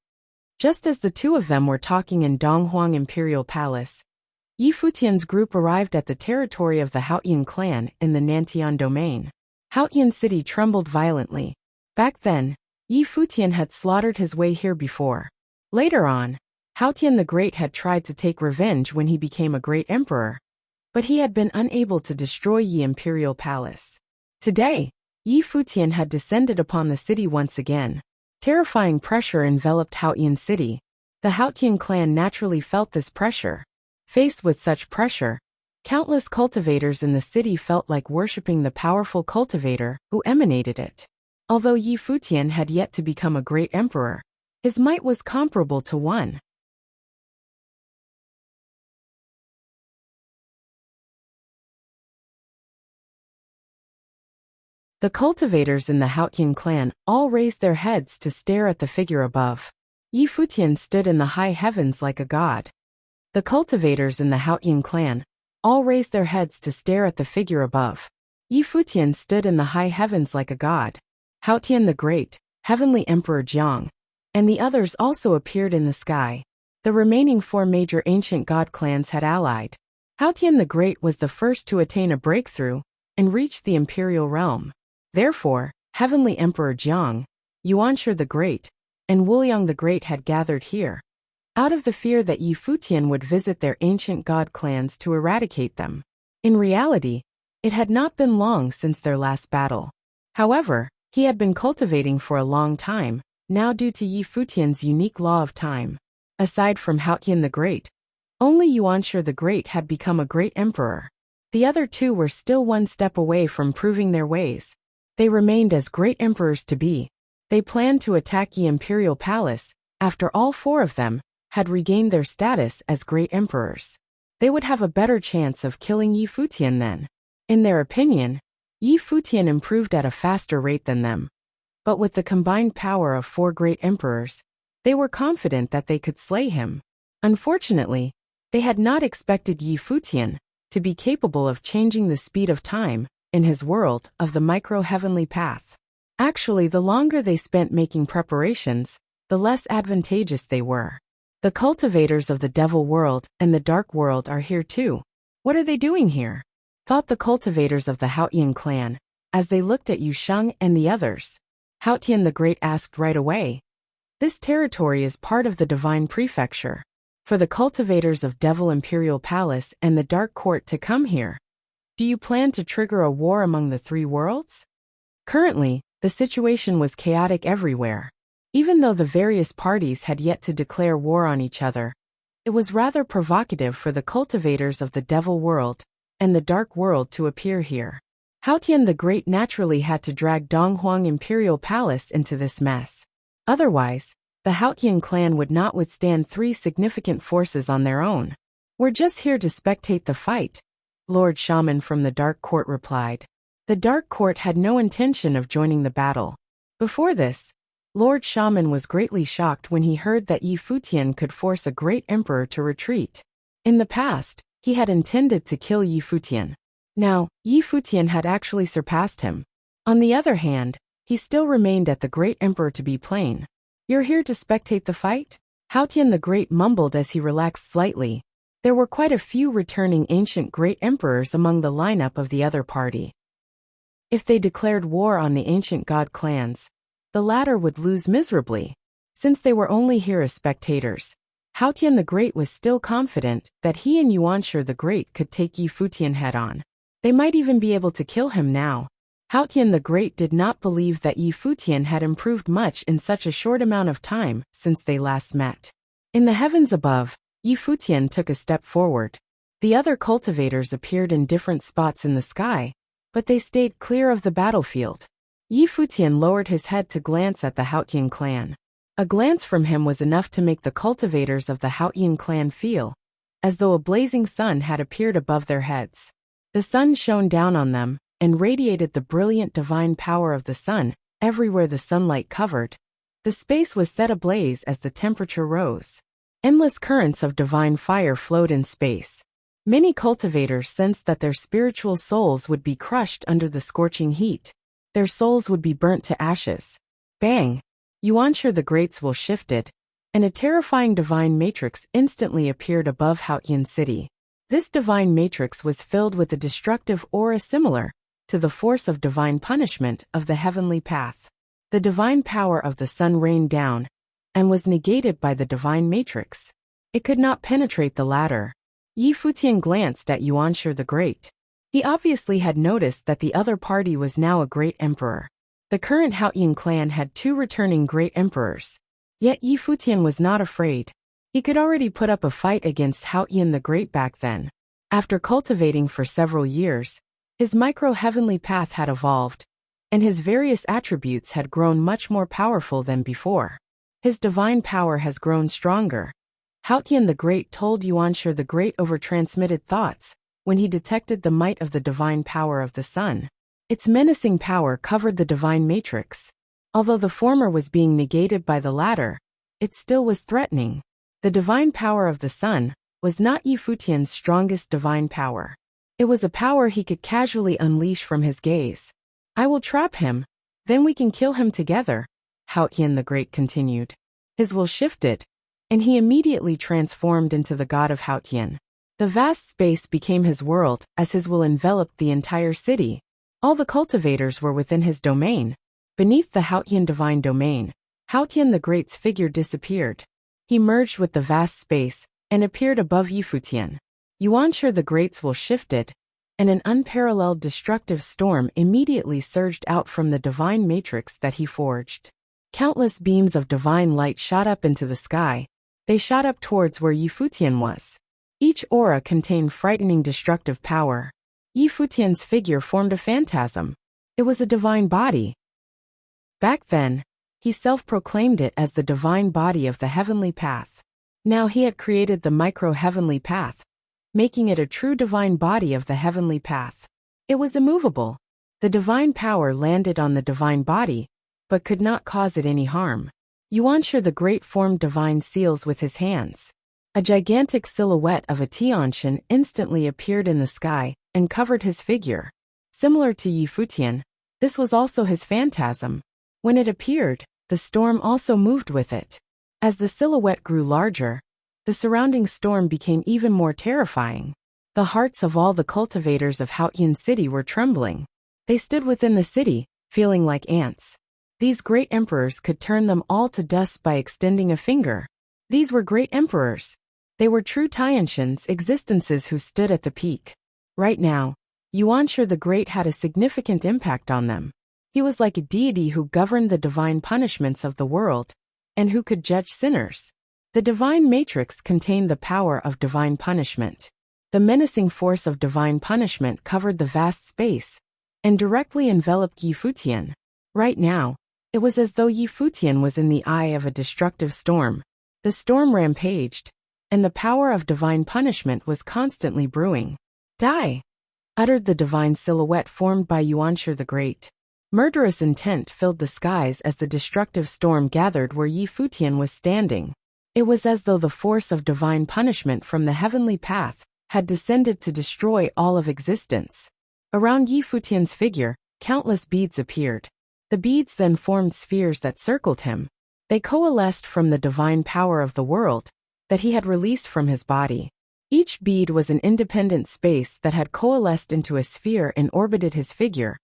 S1: Just as the two of them were talking in Donghuang Imperial Palace, Yi Futian's group arrived at the territory of the Haotian clan in the Nantian domain. Haotian city trembled violently. Back then, Yi Futian had slaughtered his way here before. Later on, Haotian the Great had tried to take revenge when he became a great emperor, but he had been unable to destroy Yi Imperial Palace. Today, Yi Futian had descended upon the city once again. Terrifying pressure enveloped Haotian city. The Haotian clan naturally felt this pressure. Faced with such pressure, countless cultivators in the city felt like worshipping the powerful cultivator who emanated it. Although Yi Futian had yet to become a great emperor, his might was comparable to one. The cultivators in the Haotian clan all raised their heads to stare at the figure above. Yi Futian stood in the high heavens like a god. The cultivators in the Haotian clan all raised their heads to stare at the figure above. Yi Futian stood in the high heavens like a god. Haotian the Great, Heavenly Emperor Jiang, and the others also appeared in the sky. The remaining four major ancient god clans had allied. Haotian the Great was the first to attain a breakthrough and reach the imperial realm. Therefore, Heavenly Emperor Jiang, Yuanshi the Great, and Wuliang the Great had gathered here, out of the fear that Yi Futian would visit their ancient god clans to eradicate them. In reality, it had not been long since their last battle. However, he had been cultivating for a long time, now due to Yi Futian's unique law of time. Aside from Haotian the Great, only Yuanshi the Great had become a great emperor. The other two were still one step away from proving their ways. They remained as great emperors to be. They planned to attack Yi Imperial Palace after all four of them had regained their status as great emperors. They would have a better chance of killing Yi Futian then. In their opinion, Yi Futian improved at a faster rate than them. But with the combined power of four great emperors, they were confident that they could slay him. Unfortunately, they had not expected Yi Futian to be capable of changing the speed of time in his world of the micro-heavenly path. Actually, the longer they spent making preparations, the less advantageous they were. The cultivators of the devil world and the dark world are here too. What are they doing here? Thought the cultivators of the Haotian clan, as they looked at Yu Sheng and the others. Haotian the Great asked right away. This territory is part of the divine prefecture. For the cultivators of Devil Imperial Palace and the Dark Court to come here, do you plan to trigger a war among the three worlds? Currently, the situation was chaotic everywhere. Even though the various parties had yet to declare war on each other, it was rather provocative for the cultivators of the Devil World and the Dark World to appear here. Haotian the Great naturally had to drag Donghuang Imperial Palace into this mess. Otherwise, the Haotian clan would not withstand three significant forces on their own. We're just here to spectate the fight, Lord Shaman from the Dark Court replied. The Dark Court had no intention of joining the battle. Before this, Lord Shaman was greatly shocked when he heard that Yi Futian could force a great emperor to retreat. In the past, he had intended to kill Yi Futian. Now, Yi Futian had actually surpassed him. On the other hand, he still remained at the great emperor to be plain. You're here to spectate the fight? Haotian the Great mumbled as he relaxed slightly. There were quite a few returning ancient great emperors among the lineup of the other party. If they declared war on the ancient god clans, the latter would lose miserably. Since they were only here as spectators, Haotian the Great was still confident that he and Yuanshi the Great could take Yi Futian head-on. They might even be able to kill him now. Haotian the Great did not believe that Yi Futian had improved much in such a short amount of time since they last met. In the heavens above, Yi Futian took a step forward. The other cultivators appeared in different spots in the sky, but they stayed clear of the battlefield. Yi Futian lowered his head to glance at the Haotian clan. A glance from him was enough to make the cultivators of the Haotian clan feel as though a blazing sun had appeared above their heads. The sun shone down on them, and radiated the brilliant divine power of the sun everywhere the sunlight covered. The space was set ablaze as the temperature rose. Endless currents of divine fire flowed in space. Many cultivators sensed that their spiritual souls would be crushed under the scorching heat. Their souls would be burnt to ashes. Bang! Yuanshi the Great's will shifted, and a terrifying divine matrix instantly appeared above Futian City. This divine matrix was filled with a destructive aura similar to the force of divine punishment of the heavenly path. The divine power of the sun rained down and was negated by the divine matrix. It could not penetrate the latter. Futian glanced at Yuanshi the Great. He obviously had noticed that the other party was now a great emperor. The current Futian clan had 2 returning great emperors. Yet Futian was not afraid. He could already put up a fight against Futian the Great back then. After cultivating for several years, his micro-heavenly path had evolved, and his various attributes had grown much more powerful than before. His divine power has grown stronger. Futian the Great told Yuanshi the Great over transmitted thoughts when he detected the might of the divine power of the sun. Its menacing power covered the divine matrix. Although the former was being negated by the latter, it still was threatening. The divine power of the sun was not Futian's strongest divine power. It was a power he could casually unleash from his gaze. "I will trap him, then we can kill him together," Futian the Great continued. His will shifted, and he immediately transformed into the god of Futian. The vast space became his world as his will enveloped the entire city. All the cultivators were within his domain. Beneath the Futian divine domain, Futian the Great's figure disappeared. He merged with the vast space and appeared above Futian. Yuanshi the Great's will shifted, and an unparalleled destructive storm immediately surged out from the divine matrix that he forged. Countless beams of divine light shot up into the sky. They shot up towards where Futian was. Each aura contained frightening destructive power. Futian's figure formed a phantasm. It was a divine body. Back then, he self-proclaimed it as the divine body of the heavenly path. Now he had created the micro-heavenly path, making it a true divine body of the heavenly path. It was immovable. The divine power landed on the divine body, but could not cause it any harm. Yuanshi the Great formed divine seals with his hands. A gigantic silhouette of a Tianshan instantly appeared in the sky and covered his figure. Similar to Futian, this was also his phantasm. When it appeared, the storm also moved with it. As the silhouette grew larger, the surrounding storm became even more terrifying. The hearts of all the cultivators of Futian City were trembling. They stood within the city, feeling like ants. These great emperors could turn them all to dust by extending a finger. These were great emperors. They were true Tianshans, existences who stood at the peak. Right now, Yuanshi the Great had a significant impact on them. He was like a deity who governed the divine punishments of the world, and who could judge sinners. The divine matrix contained the power of divine punishment. The menacing force of divine punishment covered the vast space, and directly enveloped Futian. Right now, it was as though Futian was in the eye of a destructive storm. The storm rampaged, and the power of divine punishment was constantly brewing. "Die!" uttered the divine silhouette formed by Yuanshi the Great. Murderous intent filled the skies as the destructive storm gathered where Futian was standing. It was as though the force of divine punishment from the heavenly path had descended to destroy all of existence. Around Futian's figure, countless beads appeared. The beads then formed spheres that circled him. They coalesced from the divine power of the world that he had released from his body. Each bead was an independent space that had coalesced into a sphere and orbited his figure,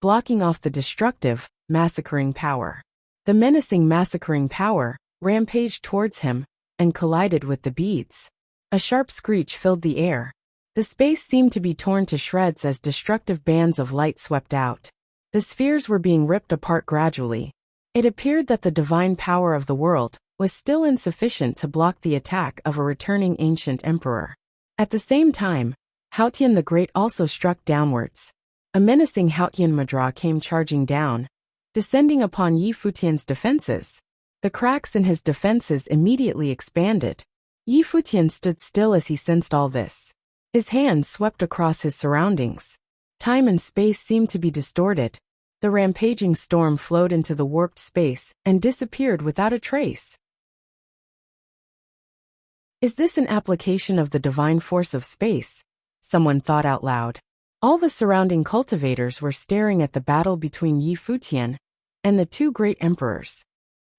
S1: blocking off the destructive, massacring power. The menacing massacring power rampaged towards him and collided with the beads. A sharp screech filled the air. The space seemed to be torn to shreds as destructive bands of light swept out. The spheres were being ripped apart gradually. It appeared that the divine power of the world was still insufficient to block the attack of a returning ancient emperor. At the same time, Futian the Great also struck downwards. A menacing Futian Mudra came charging down, descending upon Futian's defenses. The cracks in his defenses immediately expanded. Futian stood still as he sensed all this. His hands swept across his surroundings. Time and space seemed to be distorted. The rampaging storm flowed into the warped space and disappeared without a trace. Is this an application of the divine force of space? Someone thought out loud. All the surrounding cultivators were staring at the battle between Futian and the two great emperors.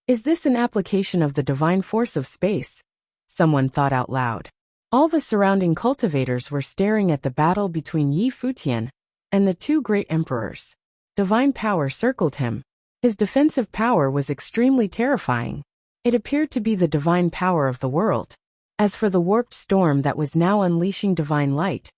S1: Is this an application of the divine force of space? Someone thought out loud. All the surrounding cultivators were staring at the battle between Futian and the two great emperors. Divine power circled him. His defensive power was extremely terrifying. It appeared to be the divine power of the world. As for the warped storm that was now unleashing divine light,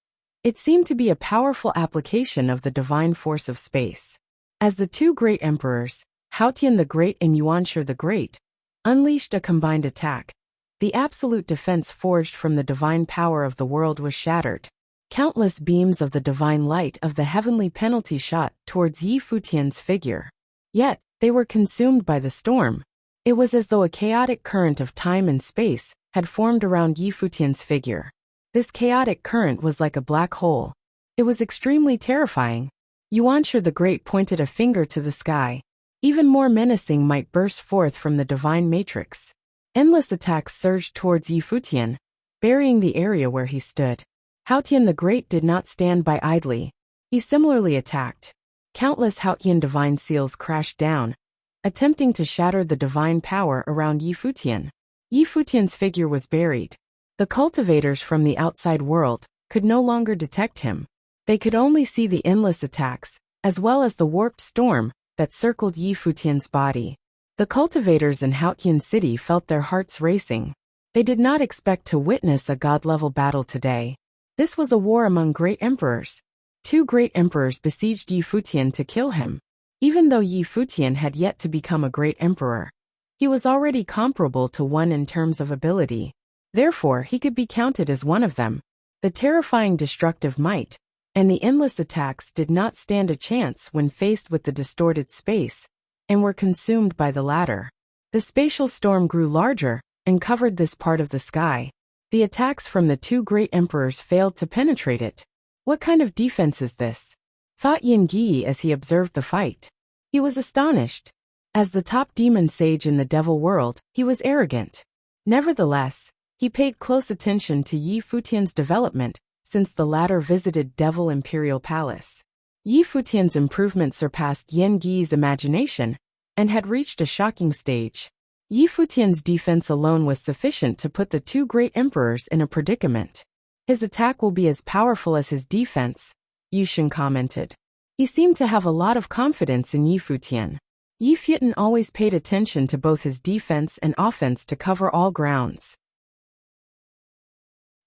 S1: it seemed to be a powerful application of the divine force of space. As the two great emperors, Futian the Great and Yuanshi the Great, unleashed a combined attack, the absolute defense forged from the divine power of the world was shattered. Countless beams of the divine light of the heavenly penalty shot towards Futian's figure. Yet, they were consumed by the storm. It was as though a chaotic current of time and space had formed around Futian's figure. This chaotic current was like a black hole. It was extremely terrifying. Yuanshi the Great pointed a finger to the sky. Even more menacing might burst forth from the divine matrix. Endless attacks surged towards Futian, burying the area where he stood. Futian the Great did not stand by idly. He similarly attacked. Countless Futian divine seals crashed down, attempting to shatter the divine power around Futian. Futian's figure was buried. The cultivators from the outside world could no longer detect him. They could only see the endless attacks, as well as the warped storm that circled Futian's body. The cultivators in Futian City felt their hearts racing. They did not expect to witness a god-level battle today. This was a war among great emperors. Two great emperors besieged Futian to kill him. Even though Futian had yet to become a great emperor, he was already comparable to one in terms of ability. Therefore, he could be counted as one of them. The terrifying destructive might and the endless attacks did not stand a chance when faced with the distorted space, and were consumed by the latter. The spatial storm grew larger and covered this part of the sky. The attacks from the two great emperors failed to penetrate it. What kind of defense is this? Thought Yin Gi as he observed the fight. He was astonished. As the top demon sage in the devil world, he was arrogant. Nevertheless, he paid close attention to Futian's development since the latter visited Devil Imperial Palace. Futian's improvement surpassed Yin Gi's imagination and had reached a shocking stage. Futian's defense alone was sufficient to put the two great emperors in a predicament. His attack will be as powerful as his defense, Yushin commented. He seemed to have a lot of confidence in Futian. Futian always paid attention to both his defense and offense to cover all grounds.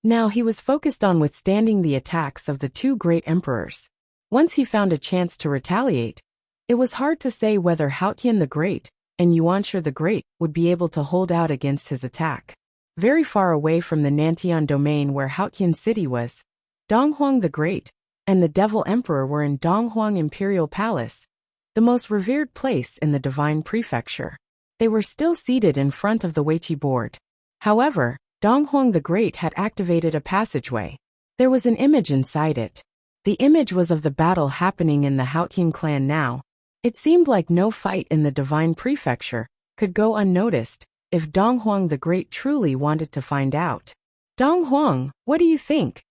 S1: Now he was focused on withstanding the attacks of the two great emperors. Once he found a chance to retaliate, it was hard to say whether Futian the Great and Yuanshi the Great would be able to hold out against his attack. Very far away from the Nantian domain where Futian City was, Donghuang the Great and the Devil Emperor were in Donghuang Imperial Palace, the most revered place in the Divine Prefecture. They were still seated in front of the Weiqi board. However, Donghuang the Great had activated a passageway. There was an image inside it. The image was of the battle happening in the Futian clan now. It seemed like no fight in the Divine Prefecture could go unnoticed if Donghuang the Great truly wanted to find out. Donghuang, what do you think?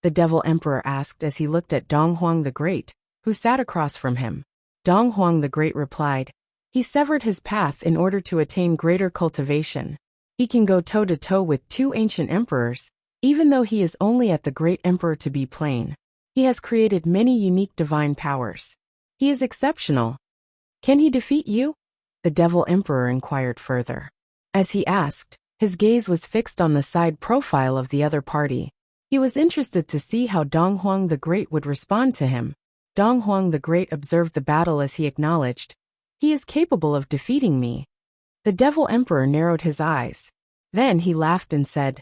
S1: The Devil Emperor asked as he looked at Donghuang the Great, who sat across from him. Donghuang the Great replied, he severed his path in order to attain greater cultivation. He can go toe-to-toe with two ancient emperors, even though he is only at the Great Emperor to be plain. He has created many unique divine powers. He is exceptional. Can he defeat you? The Devil Emperor inquired further. As he asked, his gaze was fixed on the side profile of the other party. He was interested to see how Donghuang the Great would respond to him. Donghuang the Great observed the battle as he acknowledged, he is capable of defeating me. The Devil Emperor narrowed his eyes. Then he laughed and said,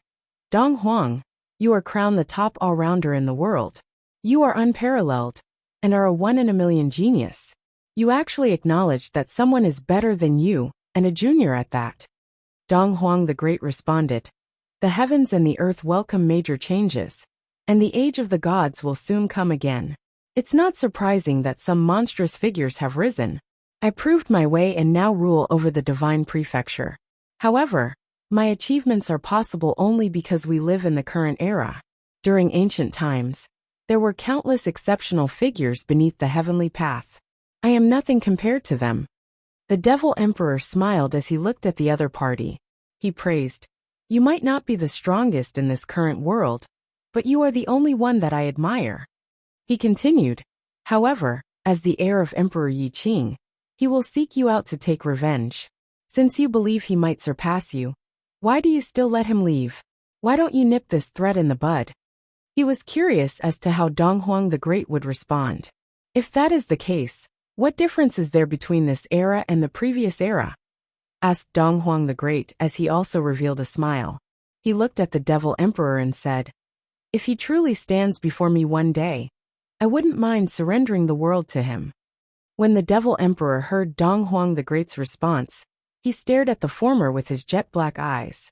S1: Donghuang, you are crowned the top all-rounder in the world. You are unparalleled, and are a one-in-a-million genius. You actually acknowledge that someone is better than you, and a junior at that. Donghuang the Great responded, the heavens and the earth welcome major changes, and the age of the gods will soon come again. It's not surprising that some monstrous figures have risen. I proved my way and now rule over the divine prefecture. However, my achievements are possible only because we live in the current era. During ancient times, there were countless exceptional figures beneath the heavenly path. I am nothing compared to them. The Devil Emperor smiled as he looked at the other party. He praised, "You might not be the strongest in this current world, but you are the only one that I admire." He continued, "However, as the heir of Emperor Yi Qing, he will seek you out to take revenge. Since you believe he might surpass you, why do you still let him leave? Why don't you nip this threat in the bud?" He was curious as to how Dong Huang the Great would respond. "If that is the case, what difference is there between this era and the previous era?" asked Dong Huang the Great as he also revealed a smile. He looked at the Devil Emperor and said, "If he truly stands before me one day, I wouldn't mind surrendering the world to him." When the Devil Emperor heard Dong Huang the Great's response, he stared at the former with his jet-black eyes.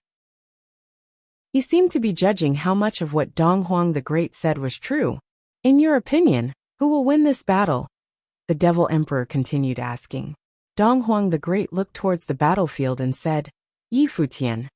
S1: He seemed to be judging how much of what Dong Huang the Great said was true. "In your opinion, who will win this battle?" the Devil Emperor continued asking. Dong Huang the Great looked towards the battlefield and said, "Yi Futian."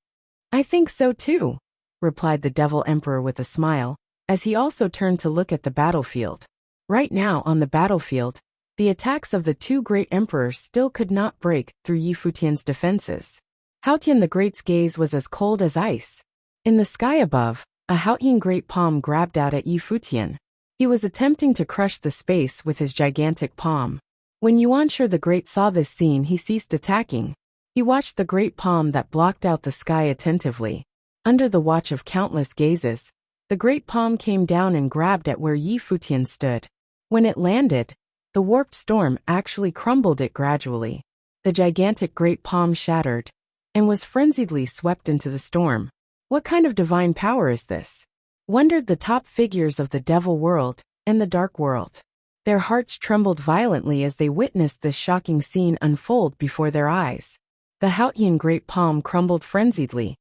S1: "I think so too," replied the Devil Emperor with a smile, as he also turned to look at the battlefield. Right now on the battlefield, the attacks of the two great emperors still could not break through Yi Futian's defenses. Haotian the Great's gaze was as cold as ice. In the sky above, a Haotian great palm grabbed out at Yi Futian. He was attempting to crush the space with his gigantic palm. When Yuanshi the Great saw this scene, he ceased attacking. He watched the great palm that blocked out the sky attentively. Under the watch of countless gazes, the great palm came down and grabbed at where Yi Futian stood. When it landed, the warped storm actually crumbled it gradually. The gigantic great palm shattered and was frenziedly swept into the storm. What kind of divine power is this? Wondered the top figures of the devil world and the dark world. Their hearts trembled violently as they witnessed this shocking scene unfold before their eyes. The Haotian great palm crumbled frenziedly,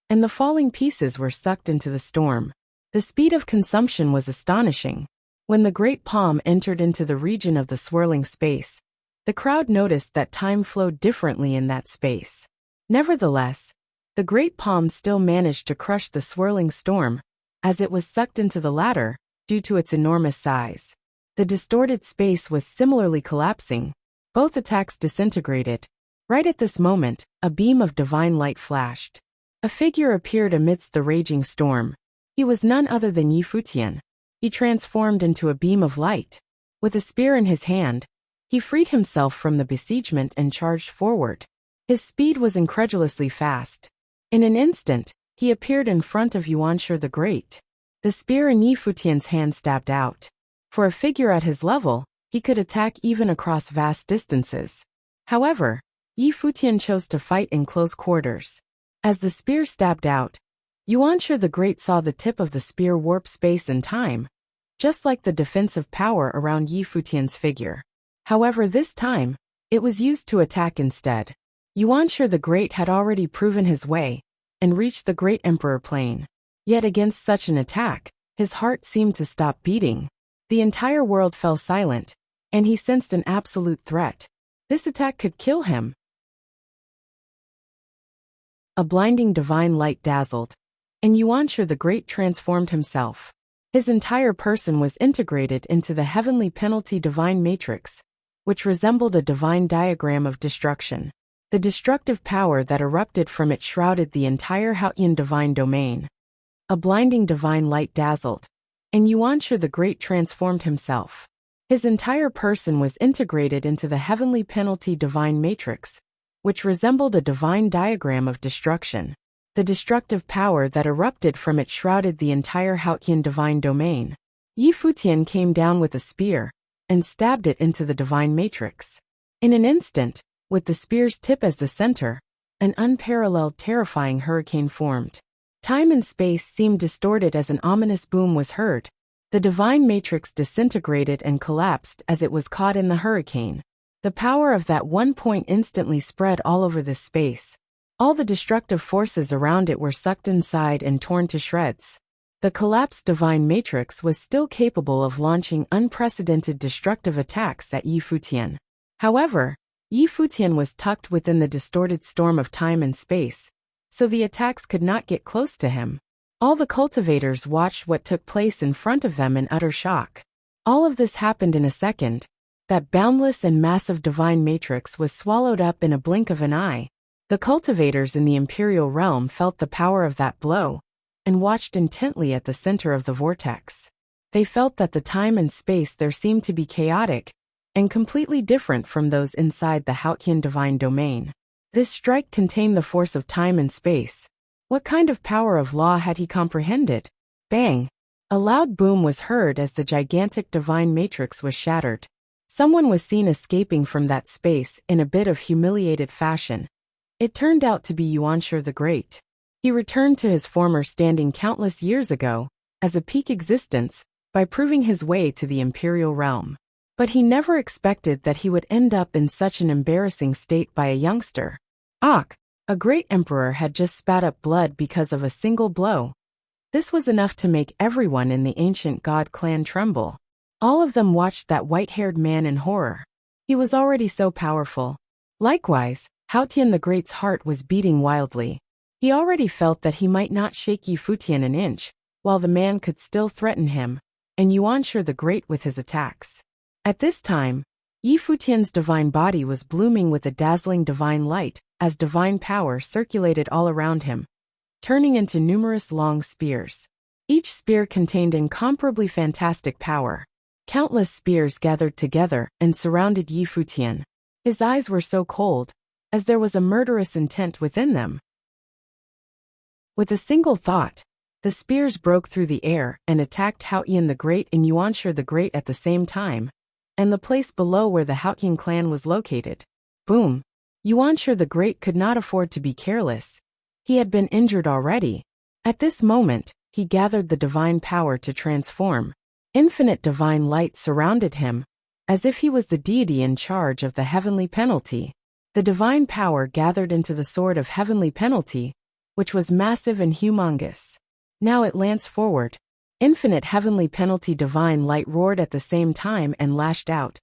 S1: and the falling pieces were sucked into the storm. The speed of consumption was astonishing. When the great palm entered into the region of the swirling space, the crowd noticed that time flowed differently in that space. Nevertheless, the great palm still managed to crush the swirling storm, as it was sucked into the latter, due to its enormous size. The distorted space was similarly collapsing. Both attacks disintegrated. Right at this moment, a beam of divine light flashed. A figure appeared amidst the raging storm. He was none other than Yi Futian. He transformed into a beam of light. With a spear in his hand, he freed himself from the besiegement and charged forward. His speed was incredulously fast. In an instant, he appeared in front of Yuanshi the Great. The spear in Yi Futian's hand stabbed out. For a figure at his level, he could attack even across vast distances. However, Yi Futian chose to fight in close quarters. As the spear stabbed out, Yuanshi the Great saw the tip of the spear warp space and time, just like the defensive power around Yi Futian's figure. However, this time, it was used to attack instead. Yuanshi the Great had already proven his way and reached the Great Emperor plane. Yet against such an attack, his heart seemed to stop beating. The entire world fell silent, and he sensed an absolute threat. This attack could kill him. A blinding divine light dazzled, and Yuanshi the Great transformed himself. His entire person was integrated into the heavenly penalty divine matrix, which resembled a divine diagram of destruction. The destructive power that erupted from it shrouded the entire Haotian divine domain. A blinding divine light dazzled, and Yuanshi the Great transformed himself. His entire person was integrated into the heavenly penalty divine matrix, which resembled a divine diagram of destruction. The destructive power that erupted from it shrouded the entire Haotian divine domain. Yi Futian came down with a spear and stabbed it into the divine matrix. In an instant, with the spear's tip as the center, an unparalleled terrifying hurricane formed. Time and space seemed distorted as an ominous boom was heard. The divine matrix disintegrated and collapsed as it was caught in the hurricane. The power of that one point instantly spread all over this space. All the destructive forces around it were sucked inside and torn to shreds. The collapsed divine matrix was still capable of launching unprecedented destructive attacks at Yi Futian. However, Yi Futian was tucked within the distorted storm of time and space, so the attacks could not get close to him. All the cultivators watched what took place in front of them in utter shock. All of this happened in a second. That boundless and massive divine matrix was swallowed up in a blink of an eye. The cultivators in the imperial realm felt the power of that blow, and watched intently at the center of the vortex. They felt that the time and space there seemed to be chaotic, and completely different from those inside the Futian divine domain. This strike contained the force of time and space. What kind of power of law had he comprehended? Bang! A loud boom was heard as the gigantic divine matrix was shattered. Someone was seen escaping from that space in a bit of humiliated fashion. It turned out to be Yuanshi the Great. He returned to his former standing countless years ago, as a peak existence, by proving his way to the imperial realm. But he never expected that he would end up in such an embarrassing state by a youngster. A great emperor had just spat up blood because of a single blow. This was enough to make everyone in the ancient god clan tremble. All of them watched that white-haired man in horror. He was already so powerful. Likewise, Futian the Great's heart was beating wildly. He already felt that he might not shake Yi Futian an inch, while the man could still threaten him, and Yuanshi the Great with his attacks. At this time, Yi Futian's divine body was blooming with a dazzling divine light, as divine power circulated all around him, turning into numerous long spears. Each spear contained incomparably fantastic power. Countless spears gathered together and surrounded Yi Futian. His eyes were so cold, as there was a murderous intent within them. With a single thought, the spears broke through the air and attacked Futian the Great and Yuanshi the Great at the same time, and the place below where the Futian clan was located. Boom! Yuanshi the Great could not afford to be careless. He had been injured already. At this moment, he gathered the divine power to transform. Infinite divine light surrounded him, as if he was the deity in charge of the heavenly penalty. The divine power gathered into the sword of heavenly penalty, which was massive and humongous. Now it lanced forward. Infinite heavenly penalty divine light roared at the same time and lashed out,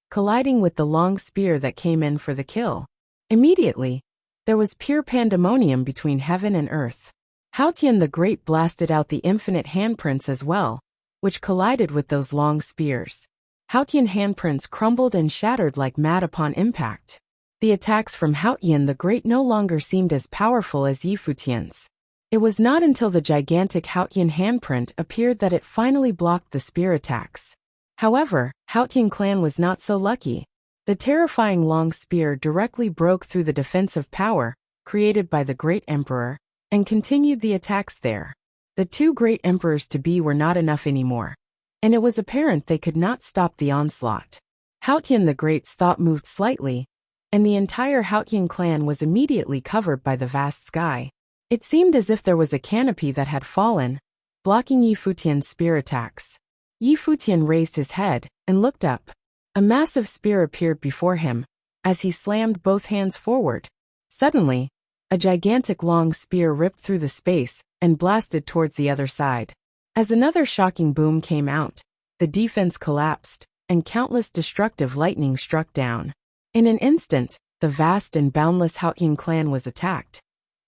S1: colliding with the long spear that came in for the kill. Immediately, there was pure pandemonium between heaven and earth. Futian the Great blasted out the infinite handprints as well, which collided with those long spears. Futian handprints crumbled and shattered like mad upon impact. The attacks from Futian the Great no longer seemed as powerful as Yi Futian's. It was not until the gigantic Futian handprint appeared that it finally blocked the spear attacks. However, Futian clan was not so lucky. The terrifying long spear directly broke through the defensive power created by the Great Emperor and continued the attacks there. The two great emperors-to-be were not enough anymore, and it was apparent they could not stop the onslaught. Futian the Great's thought moved slightly, and the entire Futian clan was immediately covered by the vast sky. It seemed as if there was a canopy that had fallen, blocking Yi Futian's spear attacks. Yi Futian raised his head and looked up. A massive spear appeared before him, as he slammed both hands forward. Suddenly, a gigantic long spear ripped through the space and blasted towards the other side. As another shocking boom came out, the defense collapsed, and countless destructive lightning struck down. In an instant, the vast and boundless Futian clan was attacked.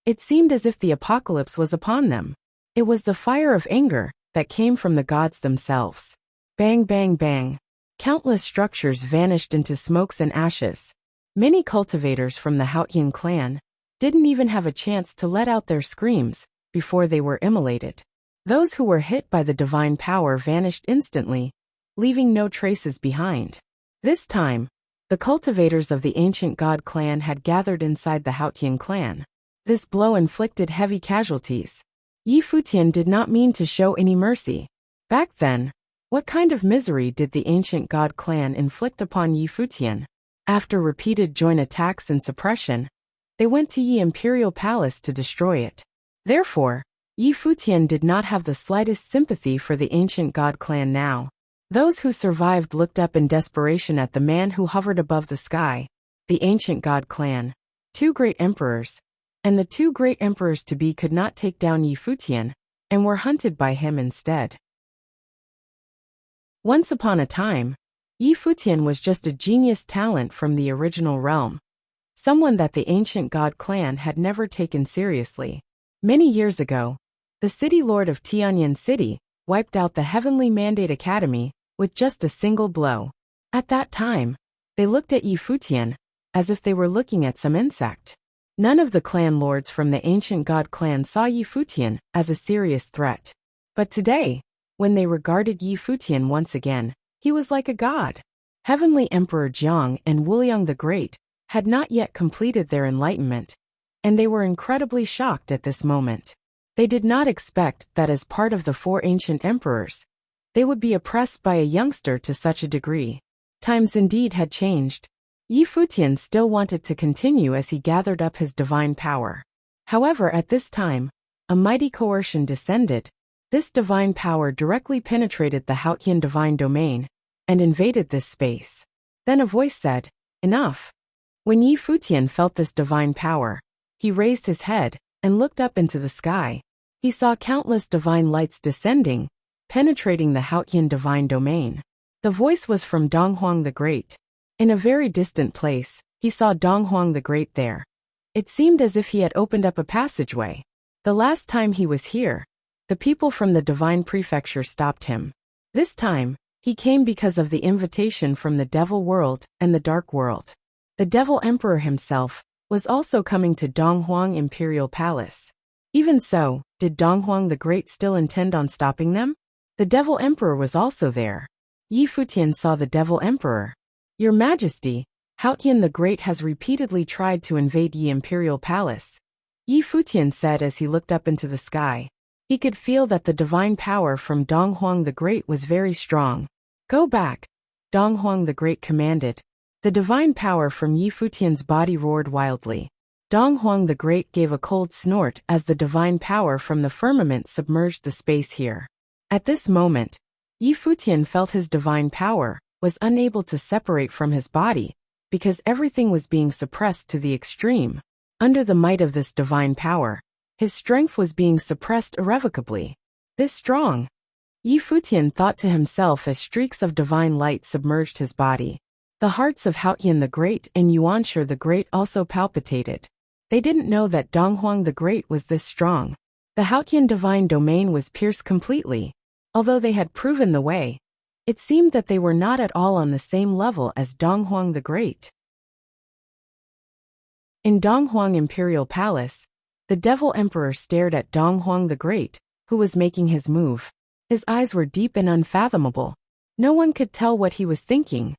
S1: It seemed as if the apocalypse was upon them. It was the fire of anger that came from the gods themselves. Bang, bang, bang. Countless structures vanished into smokes and ashes. Many cultivators from the Futian clan didn't even have a chance to let out their screams before they were immolated. Those who were hit by the divine power vanished instantly, leaving no traces behind. This time, the cultivators of the ancient god clan had gathered inside the Futian clan. This blow inflicted heavy casualties. Yi Futian did not mean to show any mercy. Back then, what kind of misery did the ancient god clan inflict upon Yi Futian? After repeated joint attacks and suppression, they went to Yi Imperial Palace to destroy it. Therefore, Yi Futian did not have the slightest sympathy for the ancient god clan now. Those who survived looked up in desperation at the man who hovered above the sky, the ancient god clan, two great emperors, and the two great emperors-to-be could not take down Yi Futian, and were hunted by him instead. Once upon a time, Futian was just a genius talent from the original realm, someone that the ancient god clan had never taken seriously. Many years ago, the city lord of Tianyan City wiped out the Heavenly Mandate Academy with just a single blow. At that time, they looked at Futian as if they were looking at some insect. None of the clan lords from the ancient god clan saw Futian as a serious threat. But today, when they regarded Futian once again, he was like a god. Heavenly Emperor Jiang and Wuliang the Great had not yet completed their enlightenment, and they were incredibly shocked at this moment. They did not expect that as part of the 4 ancient emperors, they would be oppressed by a youngster to such a degree. Times indeed had changed. Futian still wanted to continue as he gathered up his divine power. However, at this time, a mighty coercion descended. This divine power directly penetrated the Haotian divine domain and invaded this space. Then a voice said, "Enough." When Futian felt this divine power, he raised his head and looked up into the sky. He saw countless divine lights descending, penetrating the Haotian divine domain. The voice was from Donghuang the Great. In a very distant place, he saw Donghuang the Great there. It seemed as if he had opened up a passageway. The last time he was here, the people from the divine prefecture stopped him. This time, he came because of the invitation from the Devil World and the Dark World. The Devil Emperor himself was also coming to Donghuang Imperial Palace. Even so, did Donghuang the Great still intend on stopping them? The Devil Emperor was also there. Futian saw the Devil Emperor. "Your Majesty, Haotian the Great has repeatedly tried to invade Yi Imperial Palace," Futian said as he looked up into the sky. He could feel that the divine power from Donghuang the Great was very strong. "Go back," Donghuang the Great commanded. The divine power from Futian's body roared wildly. Donghuang the Great gave a cold snort as the divine power from the firmament submerged the space here. At this moment, Futian felt his divine power was unable to separate from his body because everything was being suppressed to the extreme. Under the might of this divine power, his strength was being suppressed irrevocably. This strong, Futian thought to himself as streaks of divine light submerged his body. The hearts of Haotian the Great and Yuanshi the Great also palpitated. They didn't know that Donghuang the Great was this strong. The Haotian divine domain was pierced completely. Although they had proven the way, it seemed that they were not at all on the same level as Donghuang the Great. In Donghuang Imperial Palace, the Devil Emperor stared at Donghuang the Great, who was making his move. His eyes were deep and unfathomable. No one could tell what he was thinking.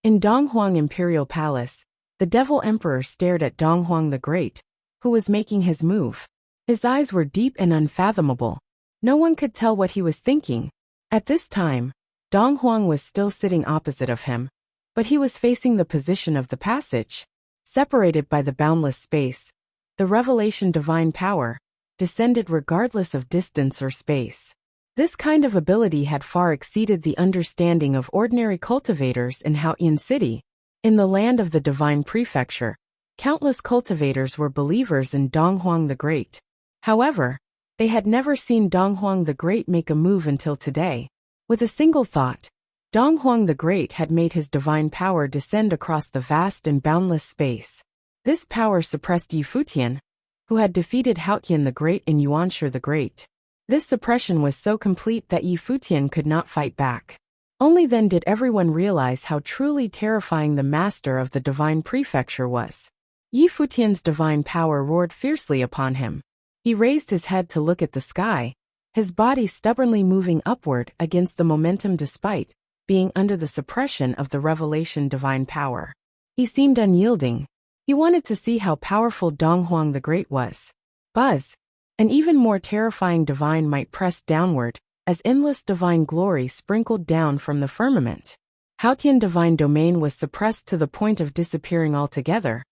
S1: In Donghuang Imperial Palace, the Devil Emperor stared at Donghuang the Great, who was making his move. His eyes were deep and unfathomable. No one could tell what he was thinking. At this time, Donghuang was still sitting opposite of him, but he was facing the position of the passage. Separated by the boundless space, the revelation divine power descended regardless of distance or space. This kind of ability had far exceeded the understanding of ordinary cultivators in Haotian City. In the land of the divine prefecture, countless cultivators were believers in Donghuang the Great. However, they had never seen Donghuang the Great make a move until today. With a single thought, Donghuang the Great had made his divine power descend across the vast and boundless space. This power suppressed Futian, who had defeated Haotian the Great and Yuanshi the Great. This suppression was so complete that Futian could not fight back. Only then did everyone realize how truly terrifying the master of the divine prefecture was. Futian's divine power roared fiercely upon him. He raised his head to look at the sky, his body stubbornly moving upward against the momentum despite being under the suppression of the revelation divine power. He seemed unyielding. He wanted to see how powerful Donghuang the Great was. Buzz! An even more terrifying divine might pressed downward, as endless divine glory sprinkled down from the firmament. Haotian divine domain was suppressed to the point of disappearing altogether.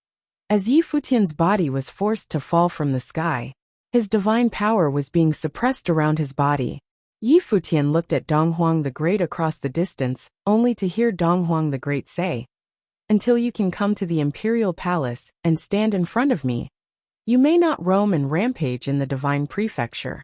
S1: As Futian's body was forced to fall from the sky, his divine power was being suppressed around his body. Futian looked at Donghuang the Great across the distance, only to hear Donghuang the Great say, "Until you can come to the imperial palace and stand in front of me, you may not roam and rampage in the divine prefecture."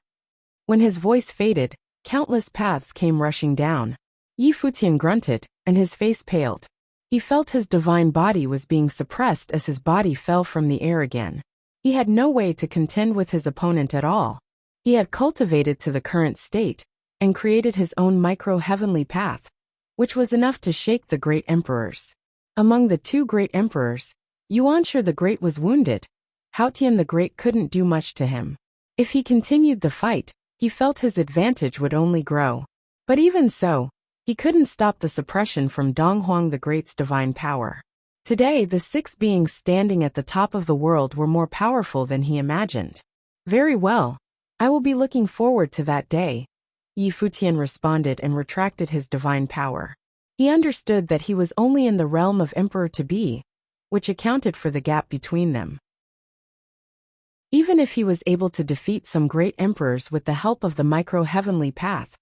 S1: When his voice faded, countless paths came rushing down. Yi Futian grunted, and his face paled. He felt his divine body was being suppressed as his body fell from the air again. He had no way to contend with his opponent at all. He had cultivated to the current state, and created his own micro-heavenly path, which was enough to shake the great emperors. Among the two great emperors, Yuanshi the Great was wounded. Futian the Great couldn't do much to him. If he continued the fight, he felt his advantage would only grow. But even so, he couldn't stop the suppression from Donghuang the Great's divine power. Today, the 6 beings standing at the top of the world were more powerful than he imagined. Very well. I will be looking forward to that day. Yi Futian responded and retracted his divine power. He understood that he was only in the realm of Emperor-to-be, which accounted for the gap between them. Even if he was able to defeat some great emperors with the help of the micro-heavenly path,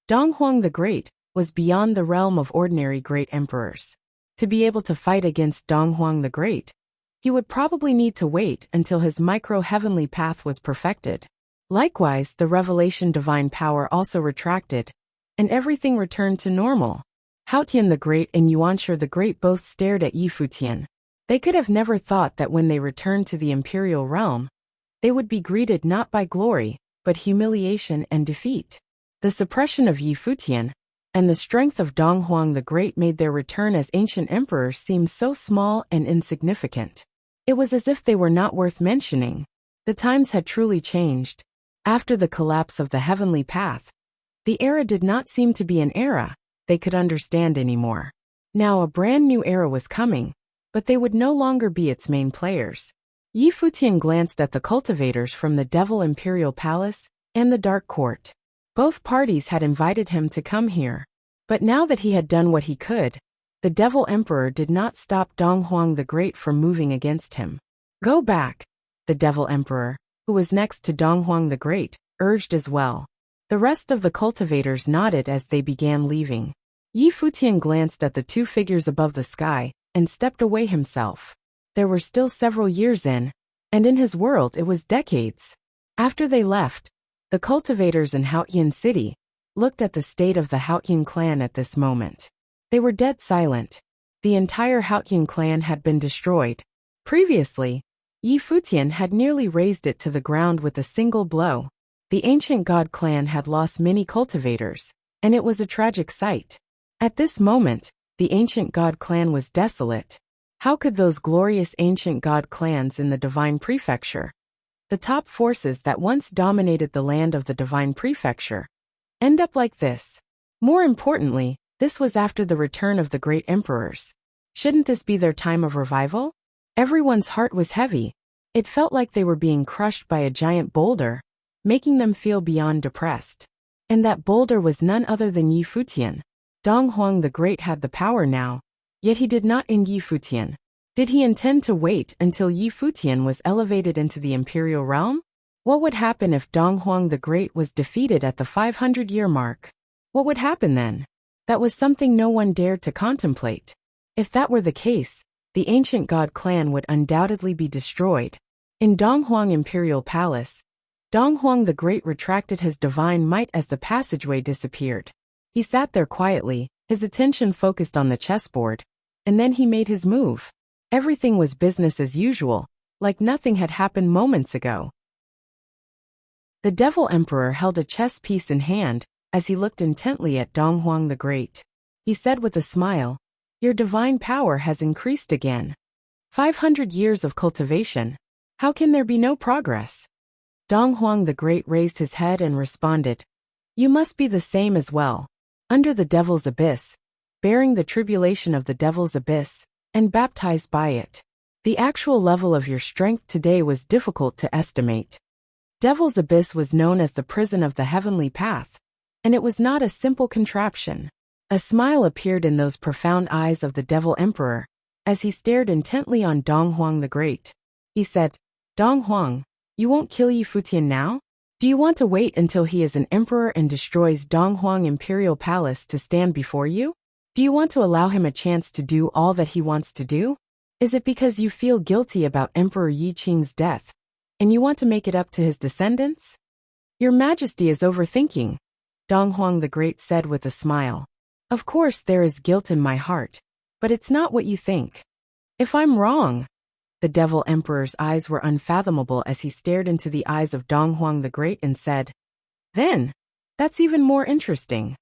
S1: Donghuang the Great was beyond the realm of ordinary great emperors. To be able to fight against Donghuang the Great, he would probably need to wait until his micro-heavenly path was perfected. Likewise, the revelation divine power also retracted, and everything returned to normal. Futian the Great and Yuanshi the Great both stared at Yi Futian. They could have never thought that when they returned to the imperial realm, they would be greeted not by glory, but humiliation and defeat. The suppression of Yi Futian and the strength of Donghuang the Great made their return as ancient emperors seem so small and insignificant. It was as if they were not worth mentioning. The times had truly changed. After the collapse of the heavenly path, the era did not seem to be an era they could understand anymore. Now a brand new era was coming, but they would no longer be its main players. Yi Futian glanced at the cultivators from the Devil Imperial Palace and the Dark Court. Both parties had invited him to come here. But now that he had done what he could, the Devil Emperor did not stop Donghuang the Great from moving against him. Go back, the Devil Emperor, who was next to Donghuang the Great, urged as well. The rest of the cultivators nodded as they began leaving. Yi Futian glanced at the 2 figures above the sky and stepped away himself. There were still several years in, and in his world it was decades. After they left, the cultivators in Futian City looked at the state of the Futian clan at this moment. They were dead silent. The entire Futian clan had been destroyed. Previously, Yi Futian had nearly razed it to the ground with a single blow. The ancient god clan had lost many cultivators, and it was a tragic sight. At this moment, the ancient god clan was desolate. How could those glorious ancient god clans in the divine prefecture, the top forces that once dominated the land of the divine prefecture, end up like this? More importantly, this was after the return of the great emperors. Shouldn't this be their time of revival? Everyone's heart was heavy. It felt like they were being crushed by a giant boulder, making them feel beyond depressed. And that boulder was none other than Yi Futian. Donghuang the Great had the power now, yet he did not end Yi Futian. Did he intend to wait until Yi Futian was elevated into the imperial realm? What would happen if Donghuang the Great was defeated at the 500-year mark? What would happen then? That was something no one dared to contemplate. If that were the case, the ancient god clan would undoubtedly be destroyed. In Donghuang Imperial Palace, Donghuang the Great retracted his divine might as the passageway disappeared. He sat there quietly, his attention focused on the chessboard, and then he made his move. Everything was business as usual, like nothing had happened moments ago. The Devil Emperor held a chess piece in hand as he looked intently at Donghuang the Great. He said with a smile, "Your divine power has increased again. 500 years of cultivation. How can there be no progress?" Donghuang the Great raised his head and responded, "You must be the same as well. Under the Devil's Abyss, bearing the tribulation of the Devil's Abyss, and baptized by it. The actual level of your strength today was difficult to estimate. Devil's Abyss was known as the prison of the heavenly path, and it was not a simple contraption." A smile appeared in those profound eyes of the Devil Emperor as he stared intently on Donghuang the Great. He said, "Donghuang, you won't kill Yi Futian now? Do you want to wait until he is an emperor and destroys Donghuang Imperial Palace to stand before you? Do you want to allow him a chance to do all that he wants to do? Is it because you feel guilty about Emperor Yi Qing's death, and you want to make it up to his descendants?" Your Majesty is overthinking, Dong Huang the Great said with a smile. Of course there is guilt in my heart, but it's not what you think. If I'm wrong. The Devil Emperor's eyes were unfathomable as he stared into the eyes of Dong Huang the Great and said, Then, that's even more interesting.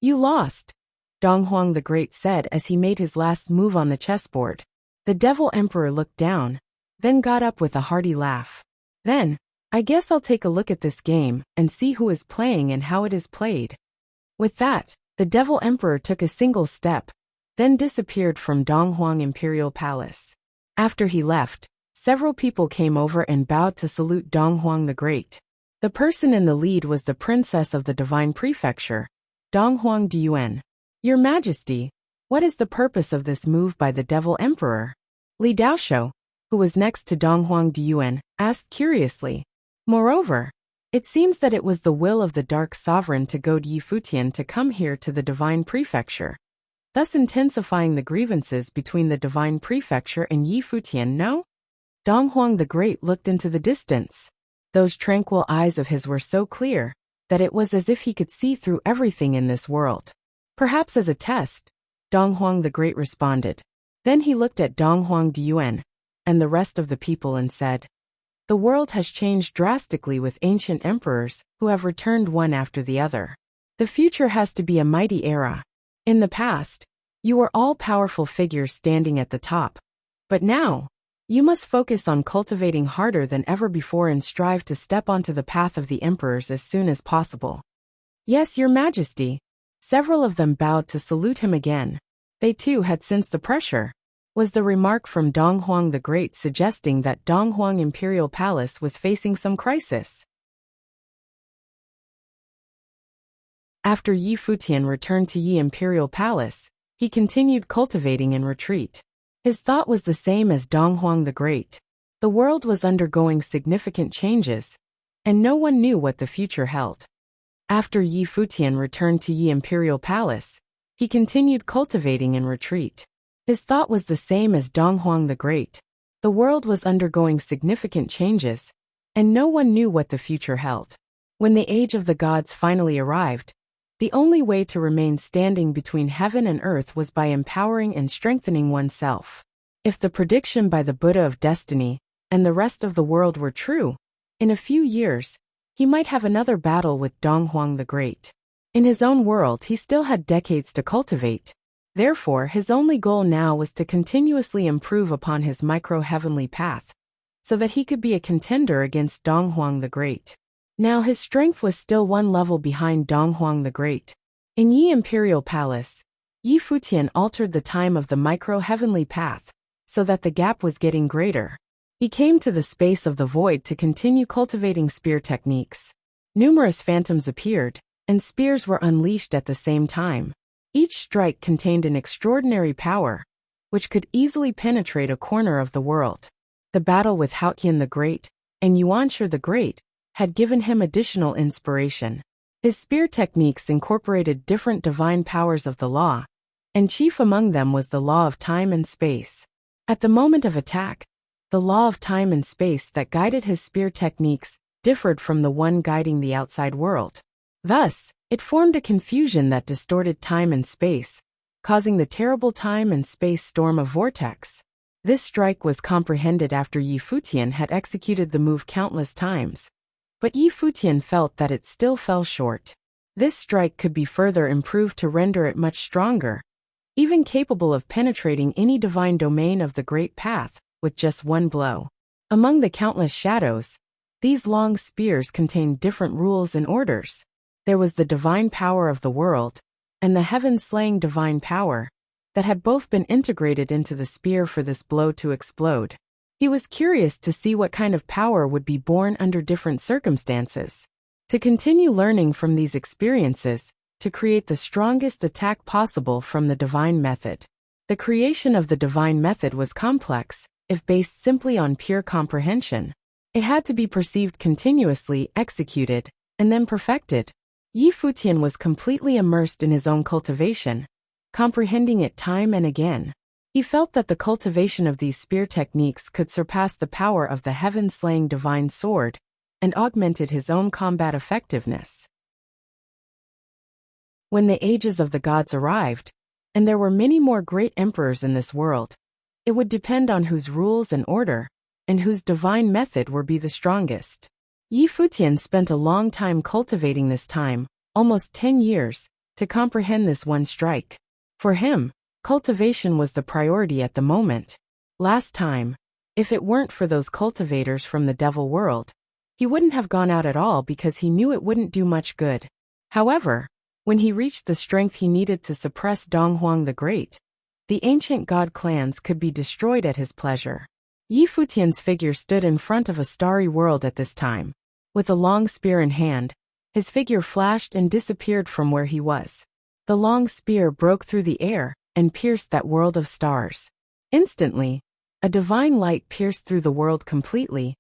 S1: You lost, Dong Huang the Great said as he made his last move on the chessboard. The Devil Emperor looked down, then got up with a hearty laugh. Then, I guess I'll take a look at this game and see who is playing and how it is played. With that, the Devil Emperor took a single step, then disappeared from Dong Huang Imperial Palace. After he left, several people came over and bowed to salute Dong Huang the Great. The person in the lead was the Princess of the Divine Prefecture, Dong Huang Diyuan. Your Majesty, what is the purpose of this move by the Devil Emperor? Li Daoshou, who was next to Dong Huang Diyuan, asked curiously. Moreover, it seems that it was the will of the Dark Sovereign to goad Yi Futian to come here to the Divine Prefecture, thus intensifying the grievances between the Divine Prefecture and Yi Futian, no? Dong Huang the Great looked into the distance. Those tranquil eyes of his were so clear that it was as if he could see through everything in this world. Perhaps as a test, Dong Huang the Great responded. Then he looked at Dong Huang Diyuan and the rest of the people and said, The world has changed drastically with ancient emperors who have returned one after the other. The future has to be a mighty era. In the past, you were all powerful figures standing at the top. But now, you must focus on cultivating harder than ever before and strive to step onto the path of the emperors as soon as possible. Yes, Your Majesty. Several of them bowed to salute him again. They too had sensed the pressure. Was the remark from Dong Huang the Great suggesting that Dong Huang Imperial Palace was facing some crisis? After Yi Futian returned to Yi Imperial Palace, he continued cultivating in retreat. His thought was the same as Dong Huang the Great. The world was undergoing significant changes, and no one knew what the future held. After Yi Futian returned to Yi Imperial Palace, he continued cultivating in retreat. His thought was the same as Dong Huang the Great. The world was undergoing significant changes, and no one knew what the future held. When the age of the gods finally arrived, the only way to remain standing between heaven and earth was by empowering and strengthening oneself. If the prediction by the Buddha of destiny and the rest of the world were true, in a few years, he might have another battle with Dong Huang the Great. In his own world he still had decades to cultivate. Therefore, his only goal now was to continuously improve upon his micro-heavenly path, so that he could be a contender against Dong Huang the Great. Now his strength was still one level behind Dong Huang the Great. In Yi Imperial Palace, Yi Futian altered the time of the micro-heavenly path, so that the gap was getting greater. He came to the space of the void to continue cultivating spear techniques. Numerous phantoms appeared, and spears were unleashed at the same time. Each strike contained an extraordinary power, which could easily penetrate a corner of the world. The battle with Haotian the Great and Yuanshi the Great had given him additional inspiration. His spear techniques incorporated different divine powers of the law, and chief among them was the law of time and space. At the moment of attack, the law of time and space that guided his spear techniques differed from the one guiding the outside world. Thus, it formed a confusion that distorted time and space, causing the terrible time and space storm of vortex. This strike was comprehended after Yi Futian had executed the move countless times. But Yi Futian felt that it still fell short. This strike could be further improved to render it much stronger, even capable of penetrating any divine domain of the Great Path with just one blow. Among the countless shadows, these long spears contained different rules and orders. There was the divine power of the world, and the heaven-slaying divine power, that had both been integrated into the spear for this blow to explode. He was curious to see what kind of power would be born under different circumstances. To continue learning from these experiences, to create the strongest attack possible from the divine method. The creation of the divine method was complex, if based simply on pure comprehension. It had to be perceived continuously, executed, and then perfected. Yi Futian was completely immersed in his own cultivation, comprehending it time and again. He felt that the cultivation of these spear techniques could surpass the power of the heaven-slaying divine sword, and augmented his own combat effectiveness. When the ages of the gods arrived, and there were many more great emperors in this world, it would depend on whose rules and order, and whose divine method would be the strongest. Futian spent a long time cultivating this time, almost 10 years, to comprehend this one strike. For him, cultivation was the priority at the moment. Last time, if it weren't for those cultivators from the devil world, he wouldn't have gone out at all because he knew it wouldn't do much good. However, when he reached the strength he needed to suppress Donghuang the Great, the ancient god clans could be destroyed at his pleasure. Futian's figure stood in front of a starry world at this time. With a long spear in hand, his figure flashed and disappeared from where he was. The long spear broke through the air and pierced that world of stars. Instantly, a divine light pierced through the world completely,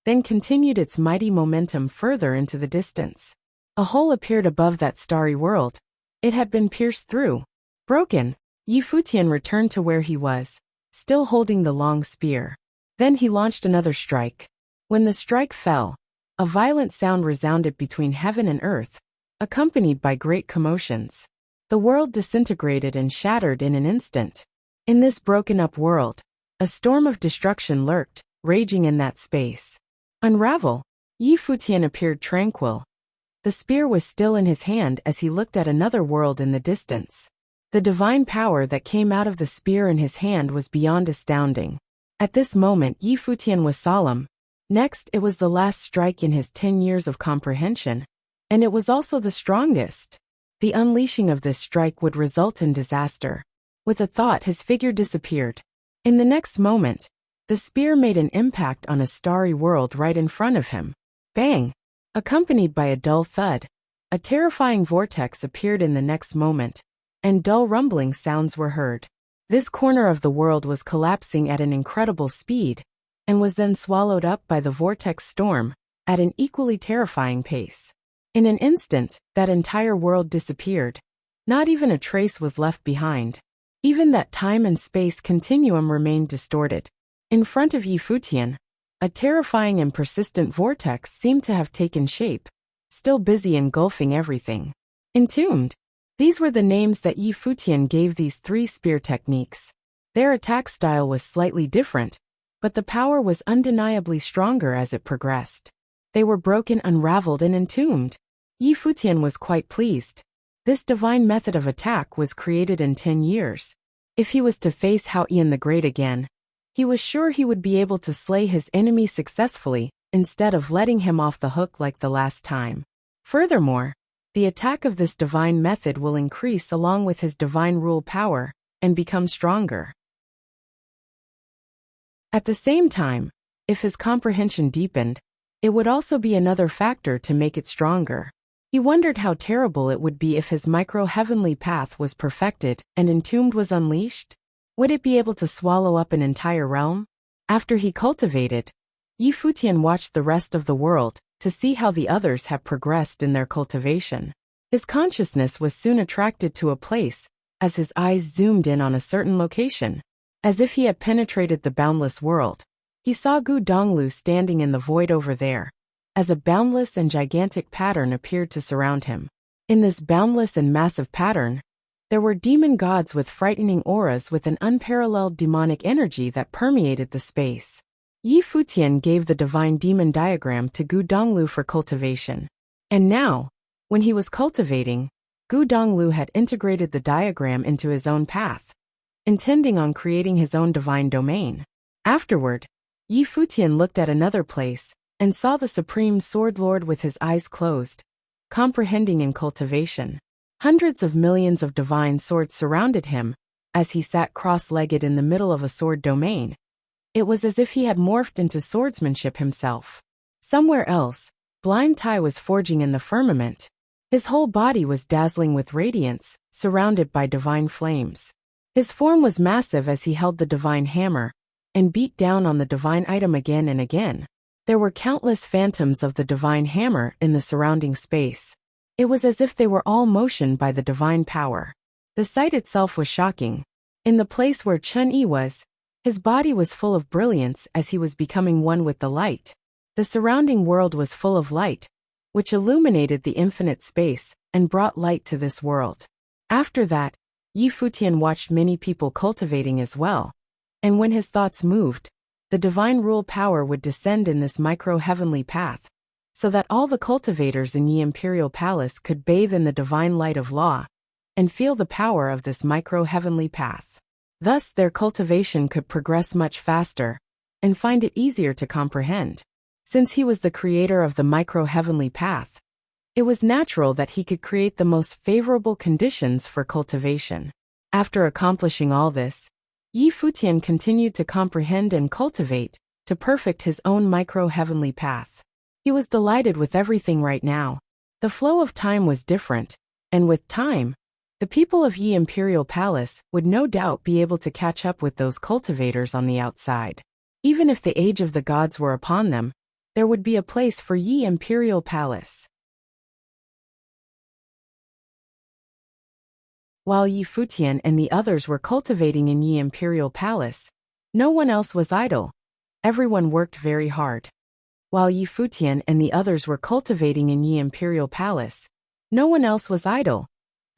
S1: then continued its mighty momentum further into the distance. A hole appeared above that starry world. It had been pierced through. Broken, Futian returned to where he was, still holding the long spear. Then he launched another strike. When the strike fell, a violent sound resounded between heaven and earth, accompanied by great commotions. The world disintegrated and shattered in an instant. In this broken-up world, a storm of destruction lurked, raging in that space. Unravel, Futian appeared tranquil. The spear was still in his hand as he looked at another world in the distance. The divine power that came out of the spear in his hand was beyond astounding. At this moment Futian was solemn. Next, it was the last strike in his 10 years of comprehension, and it was also the strongest. The unleashing of this strike would result in disaster. With a thought, his figure disappeared. In the next moment, the spear made an impact on a starry world right in front of him. Bang! Accompanied by a dull thud, a terrifying vortex appeared in the next moment, and dull rumbling sounds were heard. This corner of the world was collapsing at an incredible speed, and was then swallowed up by the vortex storm, at an equally terrifying pace. In an instant, that entire world disappeared. Not even a trace was left behind. Even that time and space continuum remained distorted. In front of Futian, a terrifying and persistent vortex seemed to have taken shape, still busy engulfing everything. Entombed. These were the names that Futian gave these 3 spear techniques. Their attack style was slightly different, but the power was undeniably stronger as it progressed. They were broken, unraveled, and entombed. Futian was quite pleased. This divine method of attack was created in 10 years. If he was to face Wuxian the Great again, he was sure he would be able to slay his enemy successfully, instead of letting him off the hook like the last time. Furthermore, the attack of this divine method will increase along with his divine rule power, and become stronger. At the same time, if his comprehension deepened, it would also be another factor to make it stronger. He wondered how terrible it would be if his micro-heavenly path was perfected and Entombed was unleashed. Would it be able to swallow up an entire realm? After he cultivated, Futian watched the rest of the world to see how the others had progressed in their cultivation. His consciousness was soon attracted to a place, as his eyes zoomed in on a certain location. As if he had penetrated the boundless world, he saw Gu Donglu standing in the void over there, as a boundless and gigantic pattern appeared to surround him. In this boundless and massive pattern, there were demon gods with frightening auras with an unparalleled demonic energy that permeated the space. Futian gave the divine demon diagram to Gu Donglu for cultivation. And now, when he was cultivating, Gu Donglu had integrated the diagram into his own path, intending on creating his own divine domain. Afterward, Futian looked at another place, and saw the Supreme Sword Lord with his eyes closed, comprehending in cultivation. Hundreds of millions of divine swords surrounded him, as he sat cross-legged in the middle of a sword domain. It was as if he had morphed into swordsmanship himself. Somewhere else, Blind Tai was forging in the firmament. His whole body was dazzling with radiance, surrounded by divine flames. His form was massive as he held the divine hammer, and beat down on the divine item again and again. There were countless phantoms of the divine hammer in the surrounding space. It was as if they were all motioned by the divine power. The sight itself was shocking. In the place where Chun-Yi was, his body was full of brilliance as he was becoming one with the light. The surrounding world was full of light, which illuminated the infinite space and brought light to this world. After that, Yi Futian watched many people cultivating as well, and when his thoughts moved, the divine rule power would descend in this micro-heavenly path, so that all the cultivators in Yi Imperial Palace could bathe in the divine light of law and feel the power of this micro-heavenly path. Thus, their cultivation could progress much faster and find it easier to comprehend. Since he was the creator of the micro-heavenly path, it was natural that he could create the most favorable conditions for cultivation. After accomplishing all this, Yi Futian continued to comprehend and cultivate to perfect his own micro-heavenly path. He was delighted with everything right now. The flow of time was different, and with time, the people of Yi Imperial Palace would no doubt be able to catch up with those cultivators on the outside. Even if the age of the gods were upon them, there would be a place for Yi Imperial Palace. While Yi Futian and the others were cultivating in Yi Imperial Palace, no one else was idle. Everyone worked very hard. While Yi Futian and the others were cultivating in Yi Imperial Palace, no one else was idle.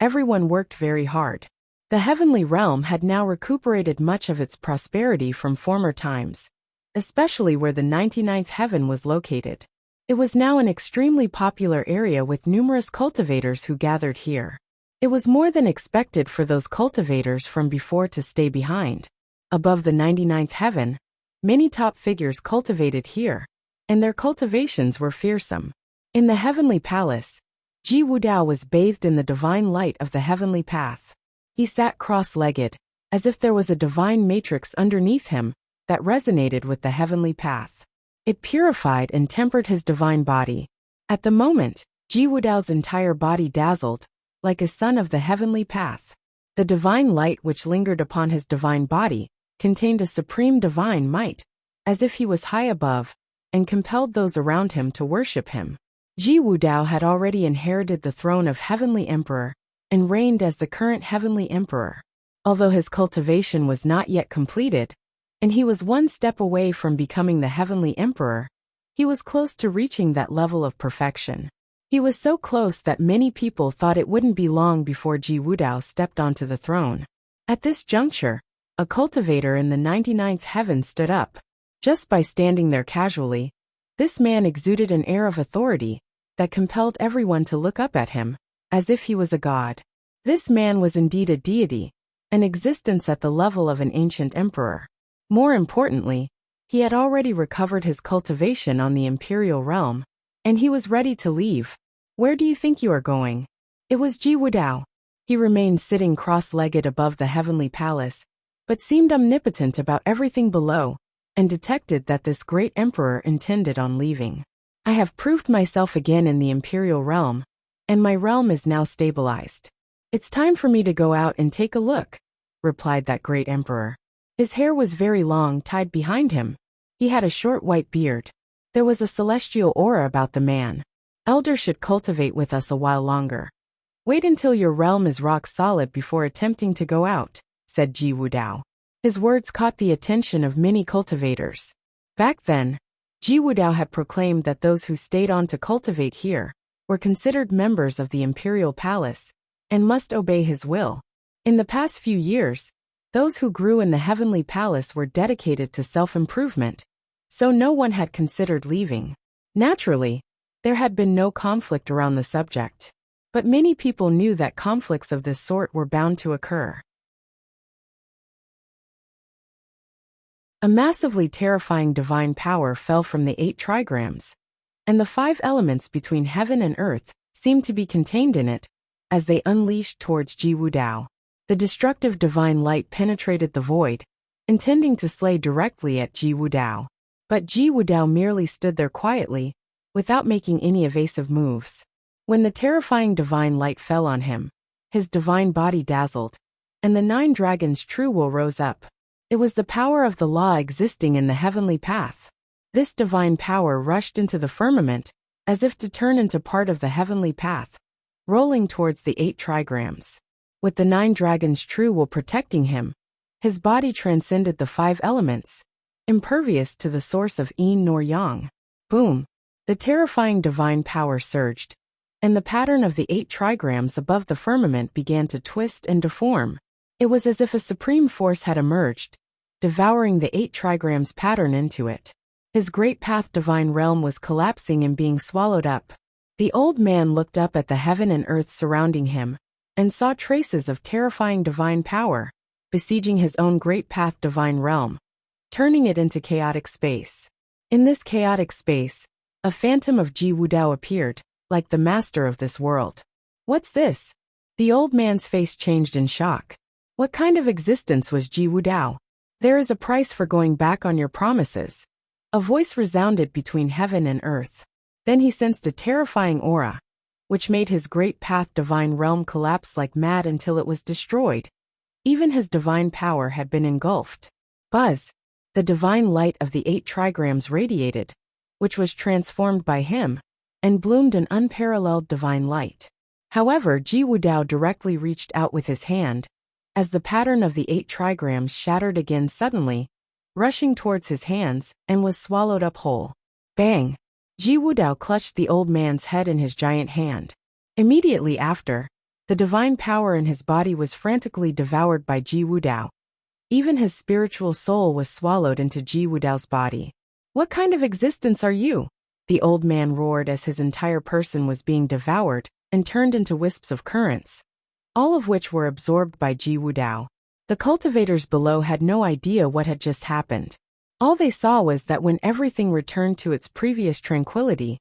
S1: Everyone worked very hard. The heavenly realm had now recuperated much of its prosperity from former times, especially where the 99th heaven was located. It was now an extremely popular area with numerous cultivators who gathered here. It was more than expected for those cultivators from before to stay behind. Above the 99th heaven, many top figures cultivated here, and their cultivations were fearsome. In the heavenly palace, Ji Wudao was bathed in the divine light of the heavenly path. He sat cross-legged, as if there was a divine matrix underneath him that resonated with the heavenly path. It purified and tempered his divine body. At the moment, Ji Wudao's entire body dazzled, like a son of the heavenly path. The divine light which lingered upon his divine body contained a supreme divine might, as if he was high above, and compelled those around him to worship him. Ji Wudao had already inherited the throne of Heavenly Emperor and reigned as the current Heavenly Emperor. Although his cultivation was not yet completed, and he was one step away from becoming the Heavenly Emperor, he was close to reaching that level of perfection. He was so close that many people thought it wouldn't be long before Ji Wudao stepped onto the throne. At this juncture, a cultivator in the 99th heaven stood up. Just by standing there casually, this man exuded an air of authority that compelled everyone to look up at him, as if he was a god. This man was indeed a deity, an existence at the level of an ancient emperor. More importantly, he had already recovered his cultivation on the imperial realm, and he was ready to leave. Where do you think you are going? It was Ji Wudao. He remained sitting cross-legged above the heavenly palace, but seemed omnipotent about everything below, and detected that this great emperor intended on leaving. I have proved myself again in the imperial realm, and my realm is now stabilized. It's time for me to go out and take a look, replied that great emperor. His hair was very long, tied behind him. He had a short white beard. There was a celestial aura about the man. Elders should cultivate with us a while longer. Wait until your realm is rock solid before attempting to go out, said Ji Wudao. His words caught the attention of many cultivators. Back then, Ji Wudao had proclaimed that those who stayed on to cultivate here were considered members of the imperial palace and must obey his will. In the past few years, those who grew in the heavenly palace were dedicated to self-improvement, so no one had considered leaving. Naturally, there had been no conflict around the subject, but many people knew that conflicts of this sort were bound to occur. A massively terrifying divine power fell from the 8 trigrams, and the 5 elements between heaven and earth seemed to be contained in it, as they unleashed towards Ji Wudao. The destructive divine light penetrated the void, intending to slay directly at Ji Wudao. But Ji Wudao merely stood there quietly, without making any evasive moves. When the terrifying divine light fell on him, his divine body dazzled, and the 9 dragons' true will rose up. It was the power of the law existing in the heavenly path. This divine power rushed into the firmament, as if to turn into part of the heavenly path, rolling towards the 8 trigrams. With the 9 dragons' true will protecting him, his body transcended the 5 elements, impervious to the source of yin nor yang. Boom! The terrifying divine power surged, and the pattern of the 8 trigrams above the firmament began to twist and deform. It was as if a supreme force had emerged, devouring the 8 trigrams pattern into it. His great path divine realm was collapsing and being swallowed up. The old man looked up at the heaven and earth surrounding him, and saw traces of terrifying divine power, besieging his own great path divine realm, turning it into chaotic space. In this chaotic space, a phantom of Ji Wudao appeared, like the master of this world. What's this? The old man's face changed in shock. What kind of existence was Ji Wudao? There is a price for going back on your promises. A voice resounded between heaven and earth. Then he sensed a terrifying aura, which made his great path divine realm collapse like mad until it was destroyed. Even his divine power had been engulfed. Buzz! The divine light of the 8 trigrams radiated, which was transformed by him, and bloomed an unparalleled divine light. However, Ji Wudao directly reached out with his hand, as the pattern of the 8 trigrams shattered again suddenly, rushing towards his hands, and was swallowed up whole. Bang! Ji Wudao clutched the old man's head in his giant hand. Immediately after, the divine power in his body was frantically devoured by Ji Wudao. Even his spiritual soul was swallowed into Ji Wudao's body. What kind of existence are you? The old man roared as his entire person was being devoured and turned into wisps of currents, all of which were absorbed by Ji Wudao. The cultivators below had no idea what had just happened. All they saw was that when everything returned to its previous tranquility,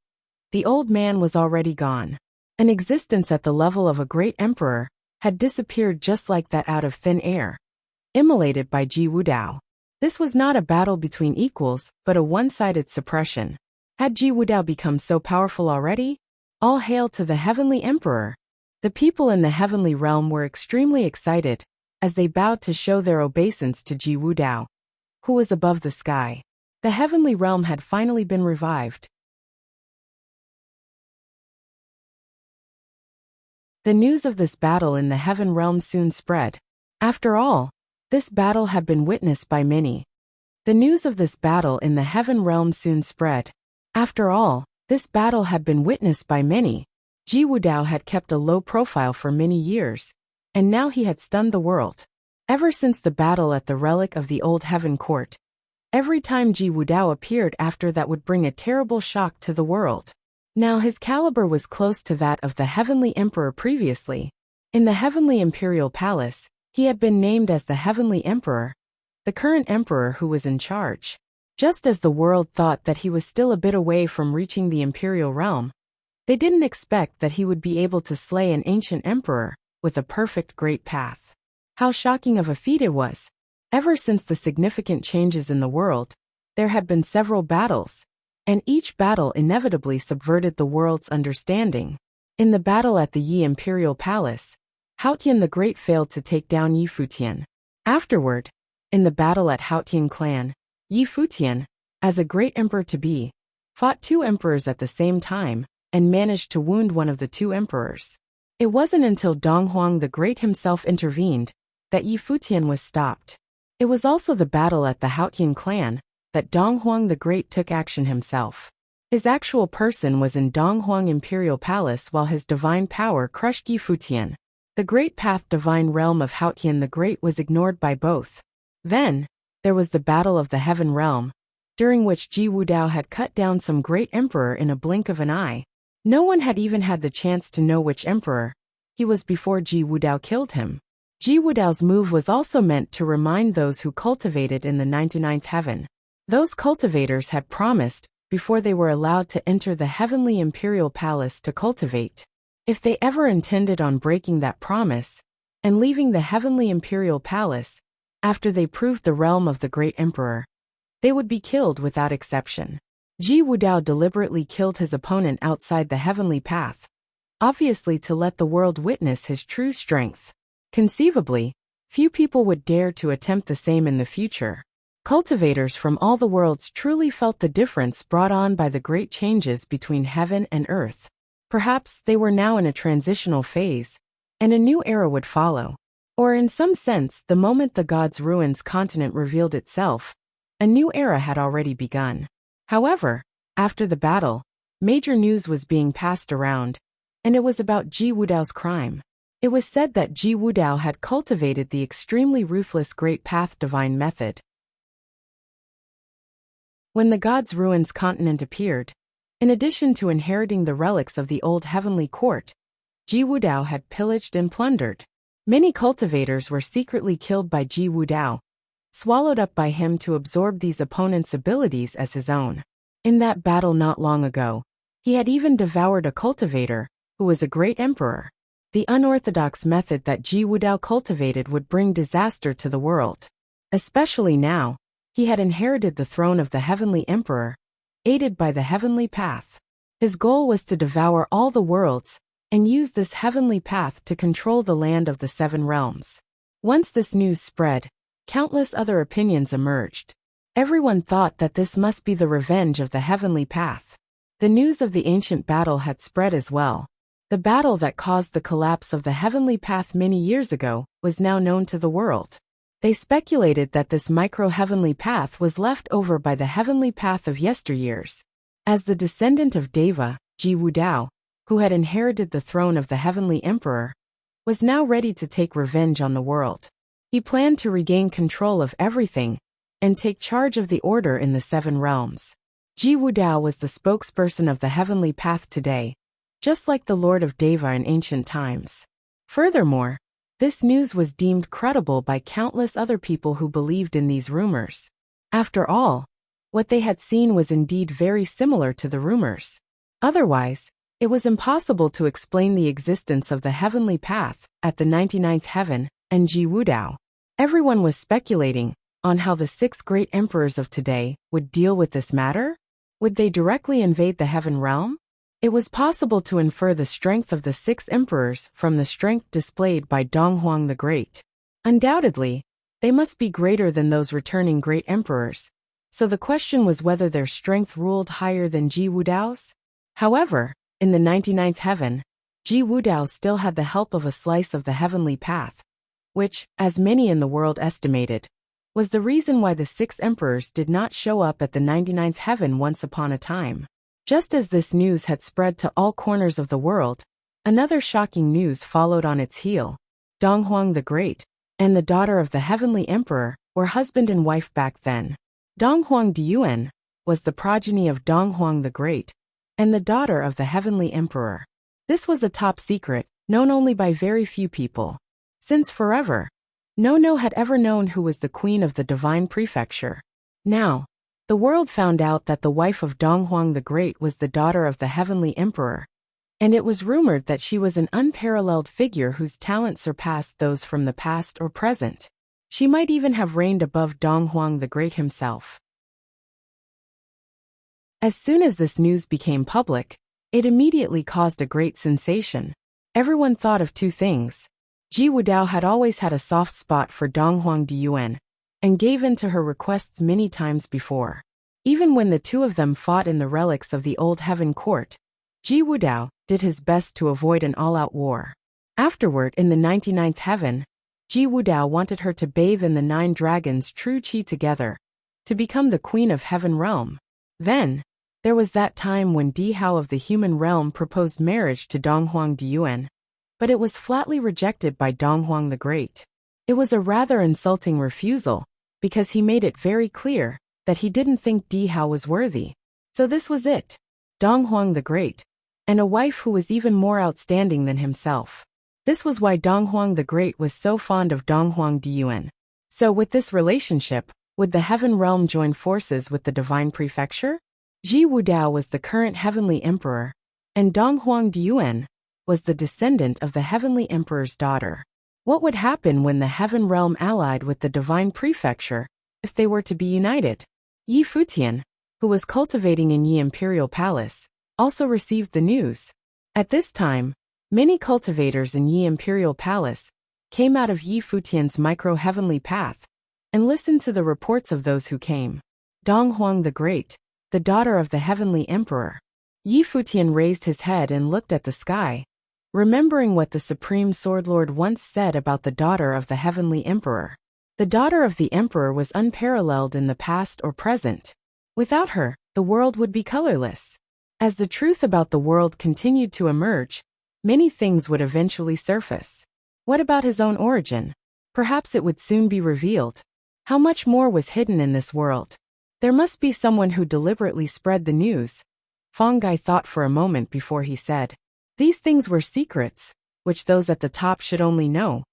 S1: the old man was already gone. An existence at the level of a great emperor had disappeared just like that out of thin air, immolated by Ji Wudao. This was not a battle between equals, but a one-sided suppression. Had Ji Wudao become so powerful already? All hail to the heavenly emperor! The people in the heavenly realm were extremely excited, as they bowed to show their obeisance to Ji Wudao, who was above the sky. The heavenly realm had finally been revived. The news of this battle in the heaven realm soon spread. After all, this battle had been witnessed by many. The news of this battle in the heaven realm soon spread. After all, this battle had been witnessed by many. Ji Wudao had kept a low profile for many years, and now he had stunned the world. Ever since the battle at the relic of the old heaven court, every time Ji Wudao appeared after that would bring a terrible shock to the world. Now his caliber was close to that of the heavenly emperor previously. In the heavenly imperial palace, he had been named as the heavenly emperor, the current emperor who was in charge. Just as the world thought that he was still a bit away from reaching the imperial realm, they didn't expect that he would be able to slay an ancient emperor with a perfect great path. How shocking of a feat it was! Ever since the significant changes in the world, there had been several battles, and each battle inevitably subverted the world's understanding. In the battle at the Yi Imperial Palace, Haotian the Great failed to take down Yi Futian. Afterward, in the battle at Haotian Clan, Yi Futian, as a great emperor-to-be, fought 2 emperors at the same time, and managed to wound one of the 2 emperors. It wasn't until Donghuang the Great himself intervened that Yi Futian was stopped. It was also the battle at the Haotian Clan that Donghuang the Great took action himself. His actual person was in Donghuang Imperial Palace while his divine power crushed Yi Futian. The great path divine realm of Haotian the Great was ignored by both. Then, there was the Battle of the Heaven Realm, during which Ji Wudao had cut down some great emperor in a blink of an eye. No one had even had the chance to know which emperor he was before Ji Wudao killed him. Ji Wudao's move was also meant to remind those who cultivated in the 99th heaven. Those cultivators had promised, before they were allowed to enter the heavenly imperial palace to cultivate, if they ever intended on breaking that promise and leaving the heavenly imperial palace after they proved the realm of the great emperor, they would be killed without exception. Ji Wudao deliberately killed his opponent outside the heavenly path, obviously to let the world witness his true strength. Conceivably, few people would dare to attempt the same in the future. Cultivators from all the worlds truly felt the difference brought on by the great changes between heaven and earth. Perhaps they were now in a transitional phase, and a new era would follow. Or in some sense, the moment the gods' ruins continent revealed itself, a new era had already begun. However, After the battle, major news was being passed around, and it was about Ji Wudao's crime. It was said that Ji Wudao had cultivated the extremely ruthless Great Path Divine Method. When the God's Ruins continent appeared, in addition to inheriting the relics of the old heavenly court, Ji Wudao had pillaged and plundered. Many cultivators were secretly killed by Ji Wudao, swallowed up by him to absorb these opponents' abilities as his own. In that battle not long ago, he had even devoured a cultivator, who was a great emperor. The unorthodox method that Ji Wudao cultivated would bring disaster to the world. Especially now, he had inherited the throne of the heavenly emperor, aided by the heavenly path. His goal was to devour all the worlds, and use this heavenly path to control the land of the seven realms. Once this news spread, countless other opinions emerged. Everyone thought that this must be the revenge of the heavenly path. The news of the ancient battle had spread as well. The battle that caused the collapse of the heavenly path many years ago was now known to the world. They speculated that this micro-heavenly path was left over by the heavenly path of yesteryears. As the descendant of Deva, Ji Wudao, who had inherited the throne of the heavenly emperor, was now ready to take revenge on the world. He planned to regain control of everything and take charge of the order in the seven realms. Ji Wudao was the spokesperson of the heavenly path today, just like the Lord of Deva in ancient times. Furthermore, this news was deemed credible by countless other people who believed in these rumors. After all, what they had seen was indeed very similar to the rumors. Otherwise, it was impossible to explain the existence of the heavenly path at the 99th heaven and Ji Wudao. Everyone was speculating on how the 6 great emperors of today would deal with this matter. Would they directly invade the heaven realm? It was possible to infer the strength of the 6 emperors from the strength displayed by Donghuang the Great. Undoubtedly, they must be greater than those returning great emperors, so the question was whether their strength ruled higher than Ji Wudao's. However, in the 99th heaven, Ji Wudao still had the help of a slice of the heavenly path, which, as many in the world estimated, was the reason why the 6 emperors did not show up at the 99th heaven once upon a time. Just as this news had spread to all corners of the world, another shocking news followed on its heel. Donghuang the Great and the daughter of the heavenly emperor were husband and wife back then. Donghuang Diyuan was the progeny of Donghuang the Great and the daughter of the heavenly emperor. This was a top secret, known only by very few people. Since forever, no one had ever known who was the queen of the divine prefecture. Now, the world found out that the wife of Donghuang the Great was the daughter of the heavenly emperor, and it was rumored that she was an unparalleled figure whose talent surpassed those from the past or present. She might even have reigned above Donghuang the Great himself. As soon as this news became public, it immediately caused a great sensation. Everyone thought of 2 things. Ji Wudao had always had a soft spot for Donghuang Diyuan, and gave in to her requests many times before. Even when the 2 of them fought in the relics of the old heaven court, Ji Wudao did his best to avoid an all-out war. Afterward, in the 99th heaven, Ji Wudao wanted her to bathe in the 9 dragons' true qi together, to become the queen of heaven realm. Then, there was that time when Di Hao of the human realm proposed marriage to Donghuang Diyuan, but it was flatly rejected by Donghuang the Great. It was a rather insulting refusal, because he made it very clear that he didn't think Di Hao was worthy. So this was it. Donghuang the Great, and a wife who was even more outstanding than himself. This was why Donghuang the Great was so fond of Donghuang Diyuan. So with this relationship, would the heaven realm join forces with the divine prefecture? Ji Wudao was the current heavenly emperor, and Donghuang Diyuan was the descendant of the heavenly emperor's daughter. What would happen when the heaven realm allied with the divine prefecture, if they were to be united? Yi Futian, who was cultivating in Yi Imperial Palace, also received the news. At this time, many cultivators in Yi Imperial Palace came out of Yi Futian's micro-heavenly path and listened to the reports of those who came. Donghuang the Great, the daughter of the heavenly emperor. Yi Futian raised his head and looked at the sky, remembering what the Supreme Sword Lord once said about the daughter of the heavenly emperor. The daughter of the emperor was unparalleled in the past or present. Without her, the world would be colorless. As the truth about the world continued to emerge, many things would eventually surface. What about his own origin? Perhaps it would soon be revealed. How much more was hidden in this world? There must be someone who deliberately spread the news. Fongai thought for a moment before he said. These things were secrets, which those at the top should only know.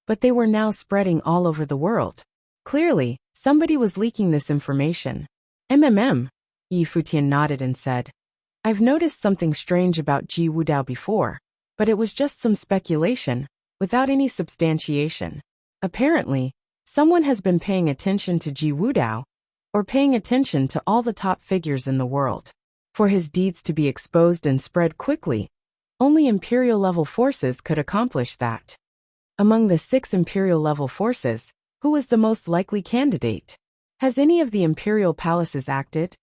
S1: But they were now spreading all over the world. Clearly, somebody was leaking this information. Yi Futian nodded and said. I've noticed something strange about Ji Wudao before, but it was just some speculation, without any substantiation. Apparently, someone has been paying attention to Ji Wudao, or paying attention to all the top figures in the world. For his deeds to be exposed and spread quickly, only Imperial-level forces could accomplish that. Among the 6 Imperial-level forces, who was the most likely candidate? Has any of the Imperial palaces acted?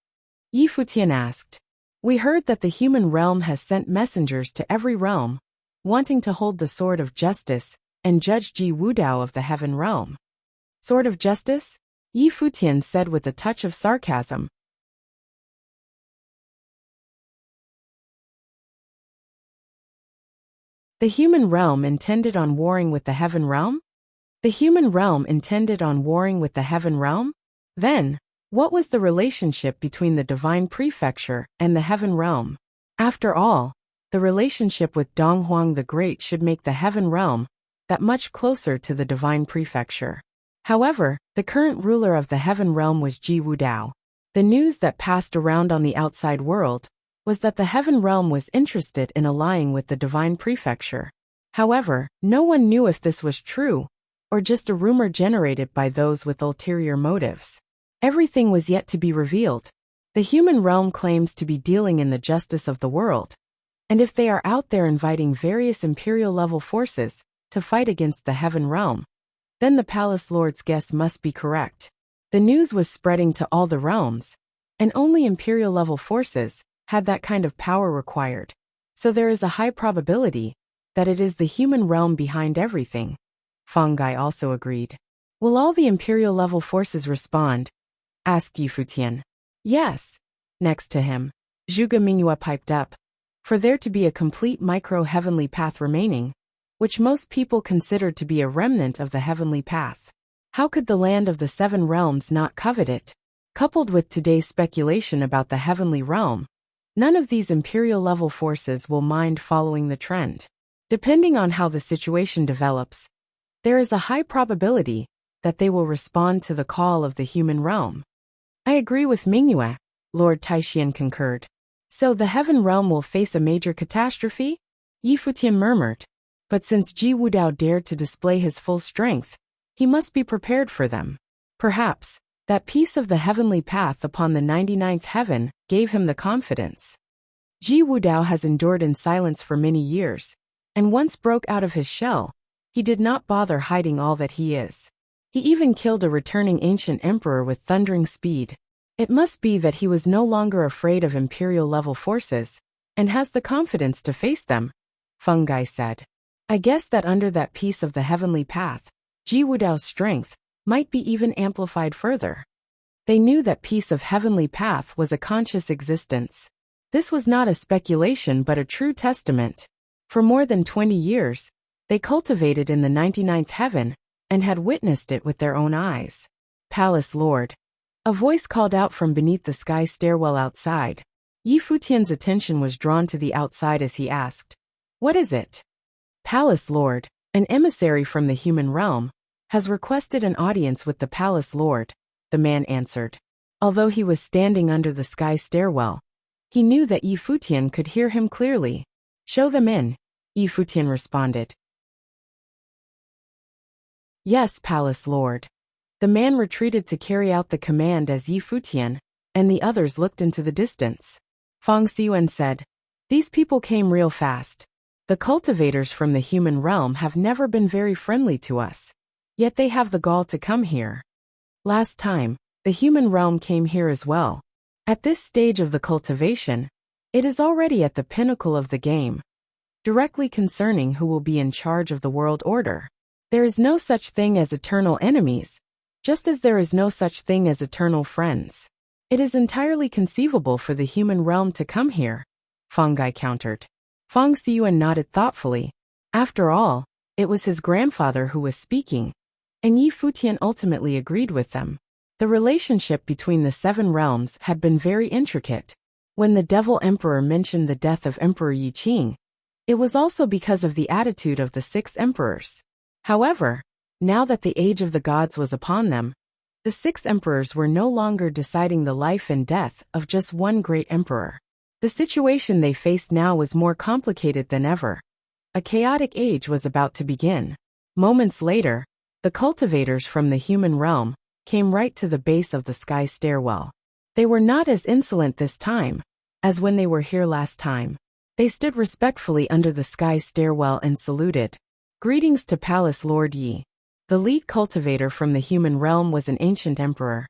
S1: Yi Futian asked. We heard that the human realm has sent messengers to every realm, wanting to hold the sword of justice and judge Ji Wudao of the heaven realm. Sword of justice? Yi Futian said with a touch of sarcasm. The human realm intended on warring with the heaven realm? The human realm intended on warring with the heaven realm? Then, what was the relationship between the divine prefecture and the heaven realm? After all, the relationship with Donghuang the Great should make the heaven realm that much closer to the divine prefecture. However, the current ruler of the heaven realm was Ji Wudao. The news that passed around on the outside world was that the heaven realm was interested in allying with the divine prefecture. However, no one knew if this was true, or just a rumor generated by those with ulterior motives. Everything was yet to be revealed. The human realm claims to be dealing in the justice of the world, and if they are out there inviting various imperial-level forces to fight against the heaven realm, then the palace lord's guess must be correct. The news was spreading to all the realms, and only imperial-level forces had that kind of power required. So there is a high probability that it is the human realm behind everything. Fongai also agreed. Will all the imperial-level forces respond? Asked Yi Futian. Yes. Next to him, Zhuge Mingyue piped up. For there to be a complete micro-heavenly path remaining, which most people consider to be a remnant of the heavenly path. How could the land of the 7 realms not covet it? Coupled with today's speculation about the heavenly realm, none of these imperial-level forces will mind following the trend. Depending on how the situation develops, there is a high probability that they will respond to the call of the human realm. I agree with Mingyue, Lord Taixian concurred. So the heaven realm will face a major catastrophe? Yi Futian murmured. But since Ji Wudao dared to display his full strength, he must be prepared for them. Perhaps, that piece of the heavenly path upon the 99th heaven gave him the confidence. Ji Wudao has endured in silence for many years, and once broke out of his shell, he did not bother hiding all that he is. He even killed a returning ancient emperor with thundering speed. It must be that he was no longer afraid of imperial-level forces, and has the confidence to face them, Fongai said. I guess that under that piece of the heavenly path, Ji Wudao's strength might be even amplified further. They knew that piece of heavenly path was a conscious existence. This was not a speculation but a true testament. For more than 20 years, they cultivated in the 99th heaven, and had witnessed it with their own eyes. Palace Lord. A voice called out from beneath the sky stairwell outside. Yi Futian's attention was drawn to the outside as he asked, What is it? Palace Lord, an emissary from the human realm, has requested an audience with the Palace Lord, the man answered. Although he was standing under the sky stairwell, he knew that Yi Futian could hear him clearly. Show them in, Yi Futian responded. Yes, Palace Lord. The man retreated to carry out the command as Yi Futian and the others looked into the distance. Fang Xiyuan said, These people came real fast. The cultivators from the human realm have never been very friendly to us. Yet they have the gall to come here. Last time, the human realm came here as well. At this stage of the cultivation, it is already at the pinnacle of the game, directly concerning who will be in charge of the world order. There is no such thing as eternal enemies, just as there is no such thing as eternal friends. It is entirely conceivable for the human realm to come here, Feng Gai countered. Feng Xiyuan nodded thoughtfully. After all, it was his grandfather who was speaking, and Yi Futian ultimately agreed with them. The relationship between the 7 realms had been very intricate. When the Devil Emperor mentioned the death of Emperor Yi Qing, it was also because of the attitude of the 6 emperors. However, now that the age of the gods was upon them, the 6 emperors were no longer deciding the life and death of just one great emperor. The situation they faced now was more complicated than ever. A chaotic age was about to begin. Moments later, the cultivators from the human realm came right to the base of the sky stairwell. They were not as insolent this time as when they were here last time. They stood respectfully under the sky stairwell and saluted. Greetings to Palace Lord Yi. The lead cultivator from the human realm was an ancient emperor.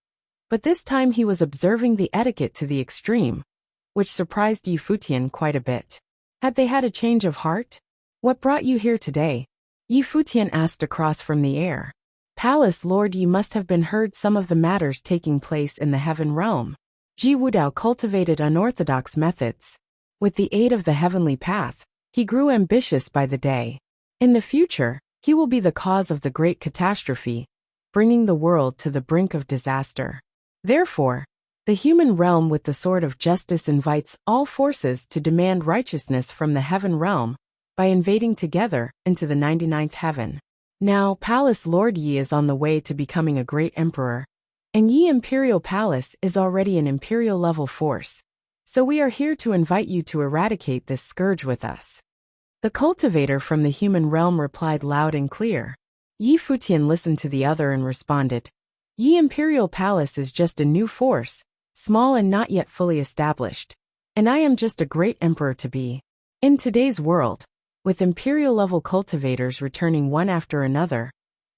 S1: But this time he was observing the etiquette to the extreme, which surprised Yi Futian quite a bit. Had they had a change of heart? What brought you here today? Yi Futian asked across from the air. Palace Lord Yi must have been heard some of the matters taking place in the heaven realm. Ji Wudao cultivated unorthodox methods. With the aid of the heavenly path, he grew ambitious by the day. In the future, he will be the cause of the great catastrophe, bringing the world to the brink of disaster. Therefore, the human realm with the sword of justice invites all forces to demand righteousness from the heaven realm by invading together into the 99th heaven. Now, Palace Lord Yi is on the way to becoming a great emperor, and Yi Imperial Palace is already an imperial-level force, so we are here to invite you to eradicate this scourge with us. The cultivator from the human realm replied loud and clear. Yi Futian listened to the other and responded, Yi Imperial Palace is just a new force, small and not yet fully established, and I am just a great emperor to be. In today's world, with imperial-level cultivators returning one after another,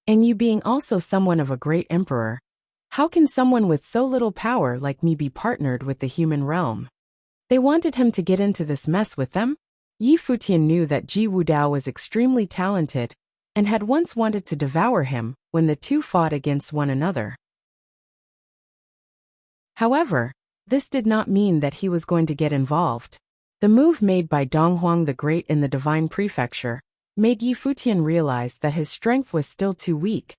S1: and you being also someone of a great emperor, how can someone with so little power like me be partnered with the human realm? They wanted him to get into this mess with them? Yi Futian knew that Ji Wudao was extremely talented and had once wanted to devour him when the two fought against one another. However, this did not mean that he was going to get involved. The move made by Donghuang the Great in the Divine Prefecture made Yi Futian realize that his strength was still too weak.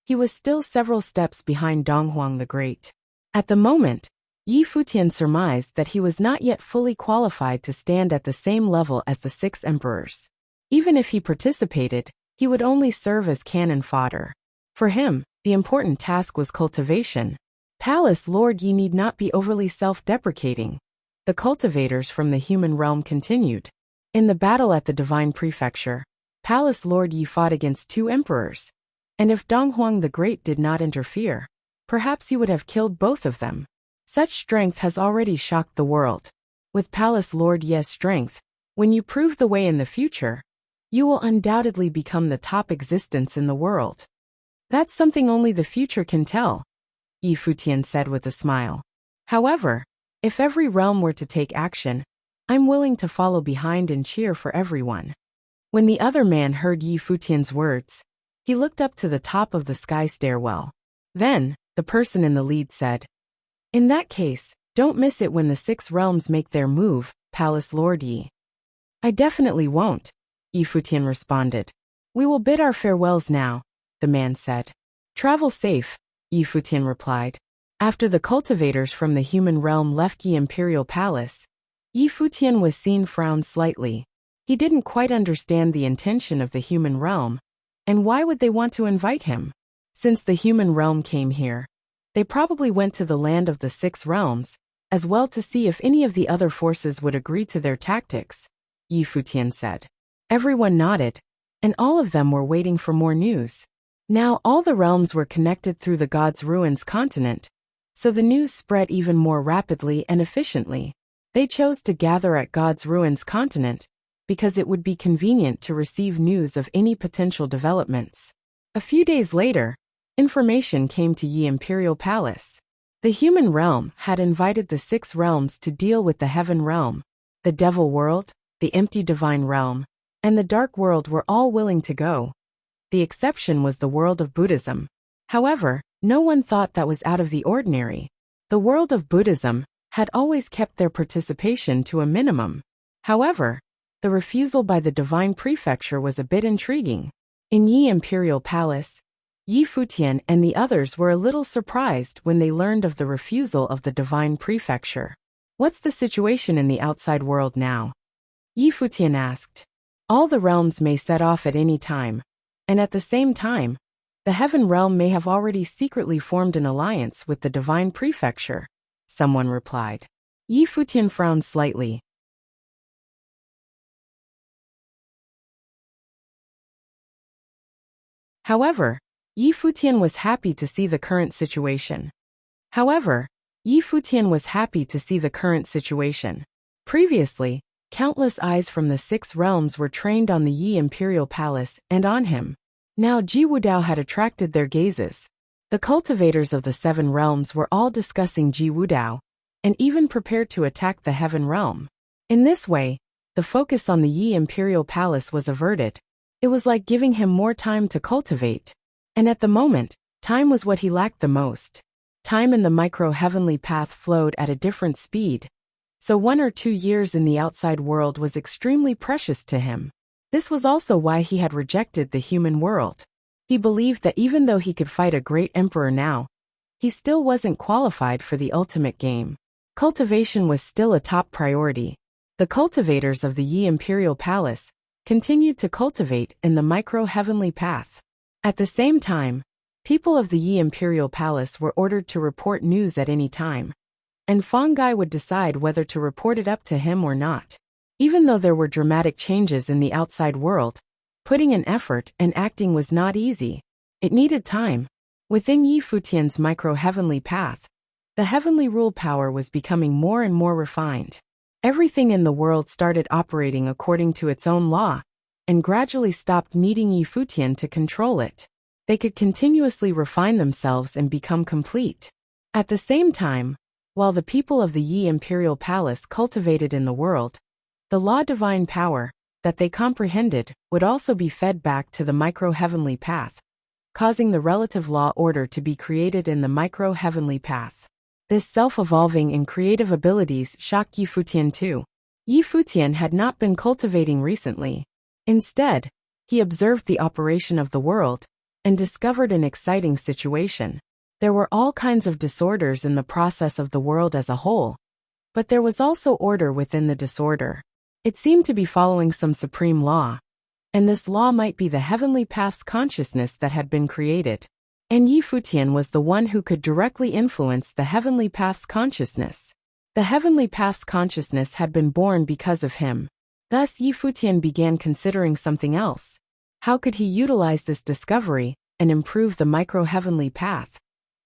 S1: He was still several steps behind Donghuang the Great. At the moment, Yi Futian surmised that he was not yet fully qualified to stand at the same level as the 6 emperors. Even if he participated, he would only serve as cannon fodder. For him, the important task was cultivation. Palace Lord Yi need not be overly self-deprecating. The cultivators from the human realm continued. In the battle at the Divine Prefecture, Palace Lord Yi fought against 2 emperors, and if Donghuang the Great did not interfere, perhaps he would have killed both of them. Such strength has already shocked the world. With Palace Lord Yi's strength, when you prove the way in the future, you will undoubtedly become the top existence in the world. That's something only the future can tell, Yi Futian said with a smile. However, if every realm were to take action, I'm willing to follow behind and cheer for everyone. When the other man heard Yi Futian's words, he looked up to the top of the sky stairwell. Then, the person in the lead said, In that case, don't miss it when the 6 realms make their move, Palace Lord Yi. I definitely won't, Yi Futian responded. We will bid our farewells now, the man said. Travel safe, Yi Futian replied. After the cultivators from the human realm left Yi Imperial Palace, Yi Futian was seen frown slightly. He didn't quite understand the intention of the human realm, and why would they want to invite him? Since the human realm came here, they probably went to the land of the 6 realms, as well to see if any of the other forces would agree to their tactics, Yi Futian said. Everyone nodded, and all of them were waiting for more news. Now all the realms were connected through the God's Ruins continent, so the news spread even more rapidly and efficiently. They chose to gather at God's Ruins continent because it would be convenient to receive news of any potential developments. A few days later, information came to Yi Imperial Palace. The human realm had invited the 6 realms to deal with the heaven realm. The devil world, the empty divine realm, and the dark world were all willing to go. The exception was the world of Buddhism. However, no one thought that was out of the ordinary. The world of Buddhism had always kept their participation to a minimum. However, the refusal by the divine prefecture was a bit intriguing. In Yi Imperial Palace, Yi Futian and the others were a little surprised when they learned of the refusal of the divine prefecture. What's the situation in the outside world now? Yi Futian asked. All the realms may set off at any time, and at the same time, the heaven realm may have already secretly formed an alliance with the divine prefecture, someone replied. Yi Futian frowned slightly. However, Yi Futian was happy to see the current situation. Previously, countless eyes from the 6 realms were trained on the Yi Imperial Palace and on him. Now Ji Wudao had attracted their gazes. The cultivators of the 7 realms were all discussing Ji Wudao, and even prepared to attack the heaven realm. In this way, the focus on the Yi Imperial Palace was averted. It was like giving him more time to cultivate. And at the moment, time was what he lacked the most. Time in the micro-heavenly path flowed at a different speed, so 1 or 2 years in the outside world was extremely precious to him. This was also why he had rejected the human world. He believed that even though he could fight a great emperor now, he still wasn't qualified for the ultimate game. Cultivation was still a top priority. The cultivators of the Yi Imperial Palace continued to cultivate in the micro-heavenly path. At the same time, people of the Yi Imperial Palace were ordered to report news at any time, and Fangai would decide whether to report it up to him or not. Even though there were dramatic changes in the outside world, putting in effort and acting was not easy. It needed time. Within Yi Futian's micro-heavenly path, the heavenly rule power was becoming more and more refined. Everything in the world started operating according to its own law, and gradually stopped needing Yi Futian to control it. They could continuously refine themselves and become complete. At the same time, while the people of the Yi Imperial Palace cultivated in the world, the law divine power that they comprehended would also be fed back to the micro-heavenly path, causing the relative law order to be created in the micro-heavenly path. This self-evolving and creative abilities shocked Yi Futian too. Yi Futian had not been cultivating recently. Instead, he observed the operation of the world and discovered an exciting situation. There were all kinds of disorders in the process of the world as a whole, but there was also order within the disorder. It seemed to be following some supreme law, and this law might be the heavenly path's consciousness that had been created. And Yi Futian was the one who could directly influence the heavenly path's consciousness. The heavenly path's consciousness had been born because of him. Thus Yi Futian began considering something else. How could he utilize this discovery and improve the micro-heavenly path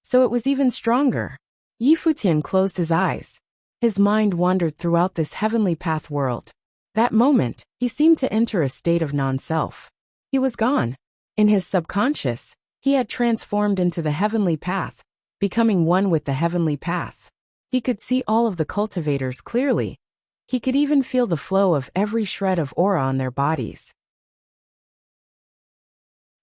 S1: so it was even stronger? Yi Futian closed his eyes. His mind wandered throughout this heavenly path world. That moment, he seemed to enter a state of non-self. He was gone. In his subconscious, he had transformed into the heavenly path, becoming one with the heavenly path. He could see all of the cultivators clearly. He could even feel the flow of every shred of aura on their bodies.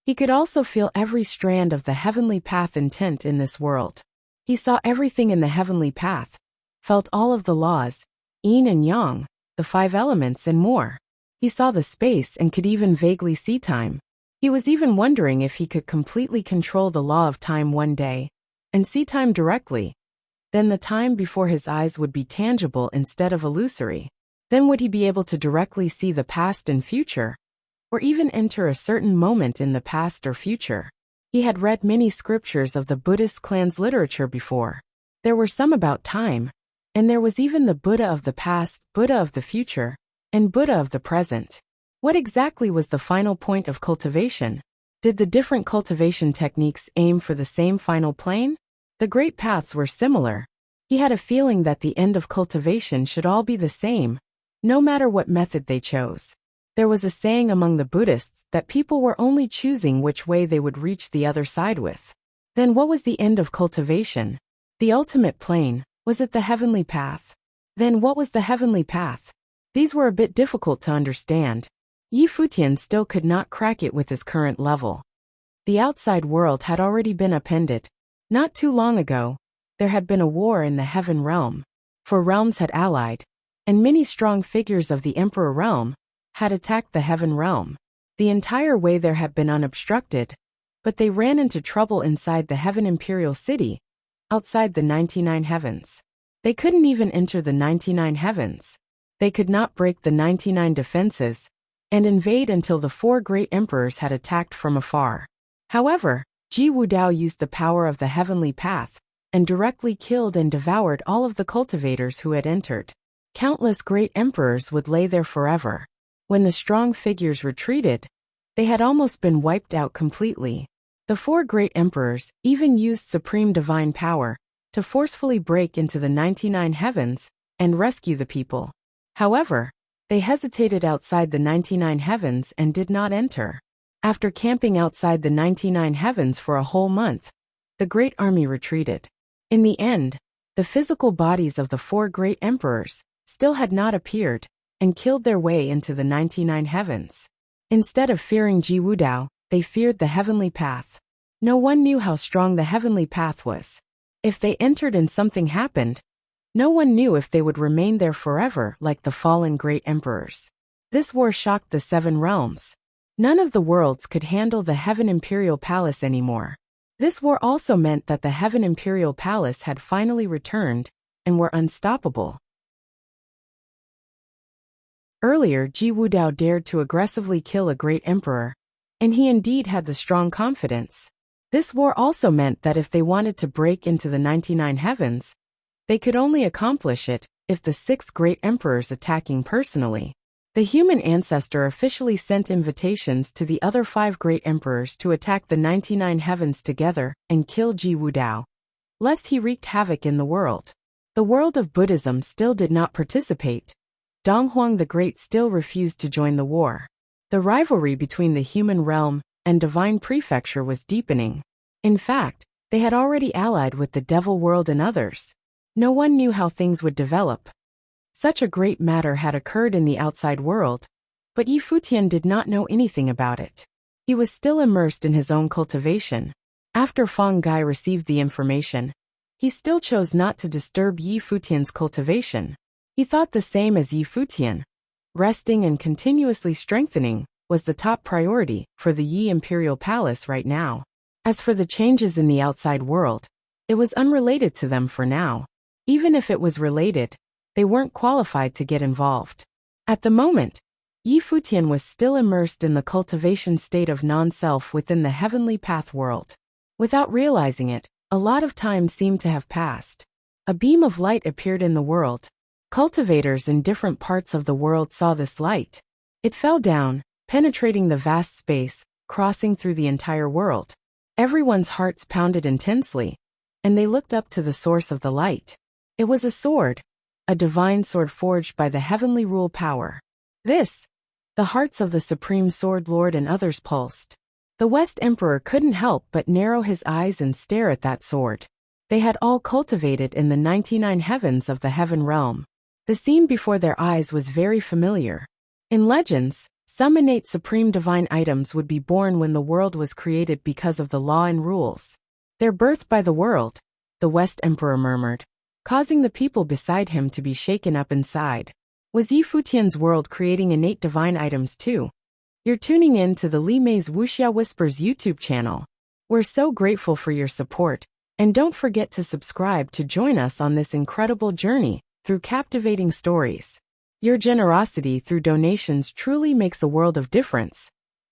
S1: He could also feel every strand of the heavenly path intent in this world. He saw everything in the heavenly path, felt all of the laws, yin and yang, the 5 elements and more. He saw the space and could even vaguely see time. He was even wondering if he could completely control the law of time one day and see time directly. Then the time before his eyes would be tangible instead of illusory. Then would he be able to directly see the past and future, or even enter a certain moment in the past or future? He had read many scriptures of the Buddhist clan's literature before. There were some about time, and there was even the Buddha of the past, Buddha of the future, and Buddha of the present. What exactly was the final point of cultivation? Did the different cultivation techniques aim for the same final plane? The great paths were similar. He had a feeling that the end of cultivation should all be the same, no matter what method they chose. There was a saying among the Buddhists that people were only choosing which way they would reach the other side with. Then what was the end of cultivation? The ultimate plane, was it the heavenly path? Then what was the heavenly path? These were a bit difficult to understand. Yi Futian still could not crack it with his current level. The outside world had already been upended. Not too long ago, there had been a war in the heaven realm. 4 realms had allied, and many strong figures of the Emperor realm had attacked the heaven realm. The entire way there had been unobstructed, but they ran into trouble inside the heaven imperial city, outside the 99 heavens. They couldn't even enter the 99 heavens. They could not break the 99 defenses and invade until the 4 great emperors had attacked from afar. However, Ji Wudao used the power of the heavenly path and directly killed and devoured all of the cultivators who had entered. Countless great emperors would lay there forever. When the strong figures retreated, they had almost been wiped out completely. The 4 great emperors even used supreme divine power to forcefully break into the 99 heavens and rescue the people. However, they hesitated outside the 99 heavens and did not enter. After camping outside the 99 heavens for a whole month, the great army retreated. In the end, the physical bodies of the 4 great emperors still had not appeared and killed their way into the 99 heavens. Instead of fearing Ji Wudao, they feared the heavenly path. No one knew how strong the heavenly path was. If they entered and something happened, no one knew if they would remain there forever like the fallen great emperors. This war shocked the 7 realms. None of the worlds could handle the Heaven Imperial Palace anymore. This war also meant that the Heaven Imperial Palace had finally returned and were unstoppable. Earlier, Ji Wudao dared to aggressively kill a great emperor, and he indeed had the strong confidence. This war also meant that if they wanted to break into the 99 heavens, they could only accomplish it if the 6 great emperors attacking personally. The human ancestor officially sent invitations to the other 5 great emperors to attack the 99 heavens together and kill Ji Wudao, lest he wreaked havoc in the world. The world of Buddhism still did not participate. Donghuang the Great still refused to join the war. The rivalry between the human realm and divine prefecture was deepening. In fact, they had already allied with the devil world and others. No one knew how things would develop. Such a great matter had occurred in the outside world, but Yi Futian did not know anything about it. He was still immersed in his own cultivation. After Feng Gai received the information, he still chose not to disturb Yi Futian's cultivation. He thought the same as Yi Futian. Resting and continuously strengthening was the top priority for the Yi Imperial Palace right now. As for the changes in the outside world, it was unrelated to them for now. Even if it was related, they weren't qualified to get involved. At the moment, Yi Futian was still immersed in the cultivation state of non-self within the heavenly path world. Without realizing it, a lot of time seemed to have passed. A beam of light appeared in the world. Cultivators in different parts of the world saw this light. It fell down, penetrating the vast space, crossing through the entire world. Everyone's hearts pounded intensely, and they looked up to the source of the light. It was a sword, a divine sword forged by the heavenly rule power. This, the hearts of the Supreme Sword Lord and others pulsed. The West Emperor couldn't help but narrow his eyes and stare at that sword. They had all cultivated in the 99 heavens of the heaven realm. The scene before their eyes was very familiar. In legends, some innate supreme divine items would be born when the world was created because of the law and rules. They're birthed by the world, the West Emperor murmured, causing the people beside him to be shaken up inside. Was Yi Futian's world creating innate divine items too? You're tuning in to the Li Mei's Wuxia Whispers YouTube channel. We're so grateful for your support, and don't forget to subscribe to join us on this incredible journey through captivating stories. Your generosity through donations truly makes a world of difference,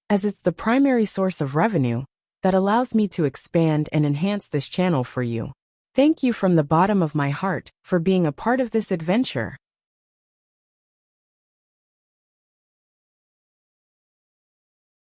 S1: as it's the primary source of revenue that allows me to expand and enhance this channel for you. Thank you from the bottom of my heart for being a part of this adventure.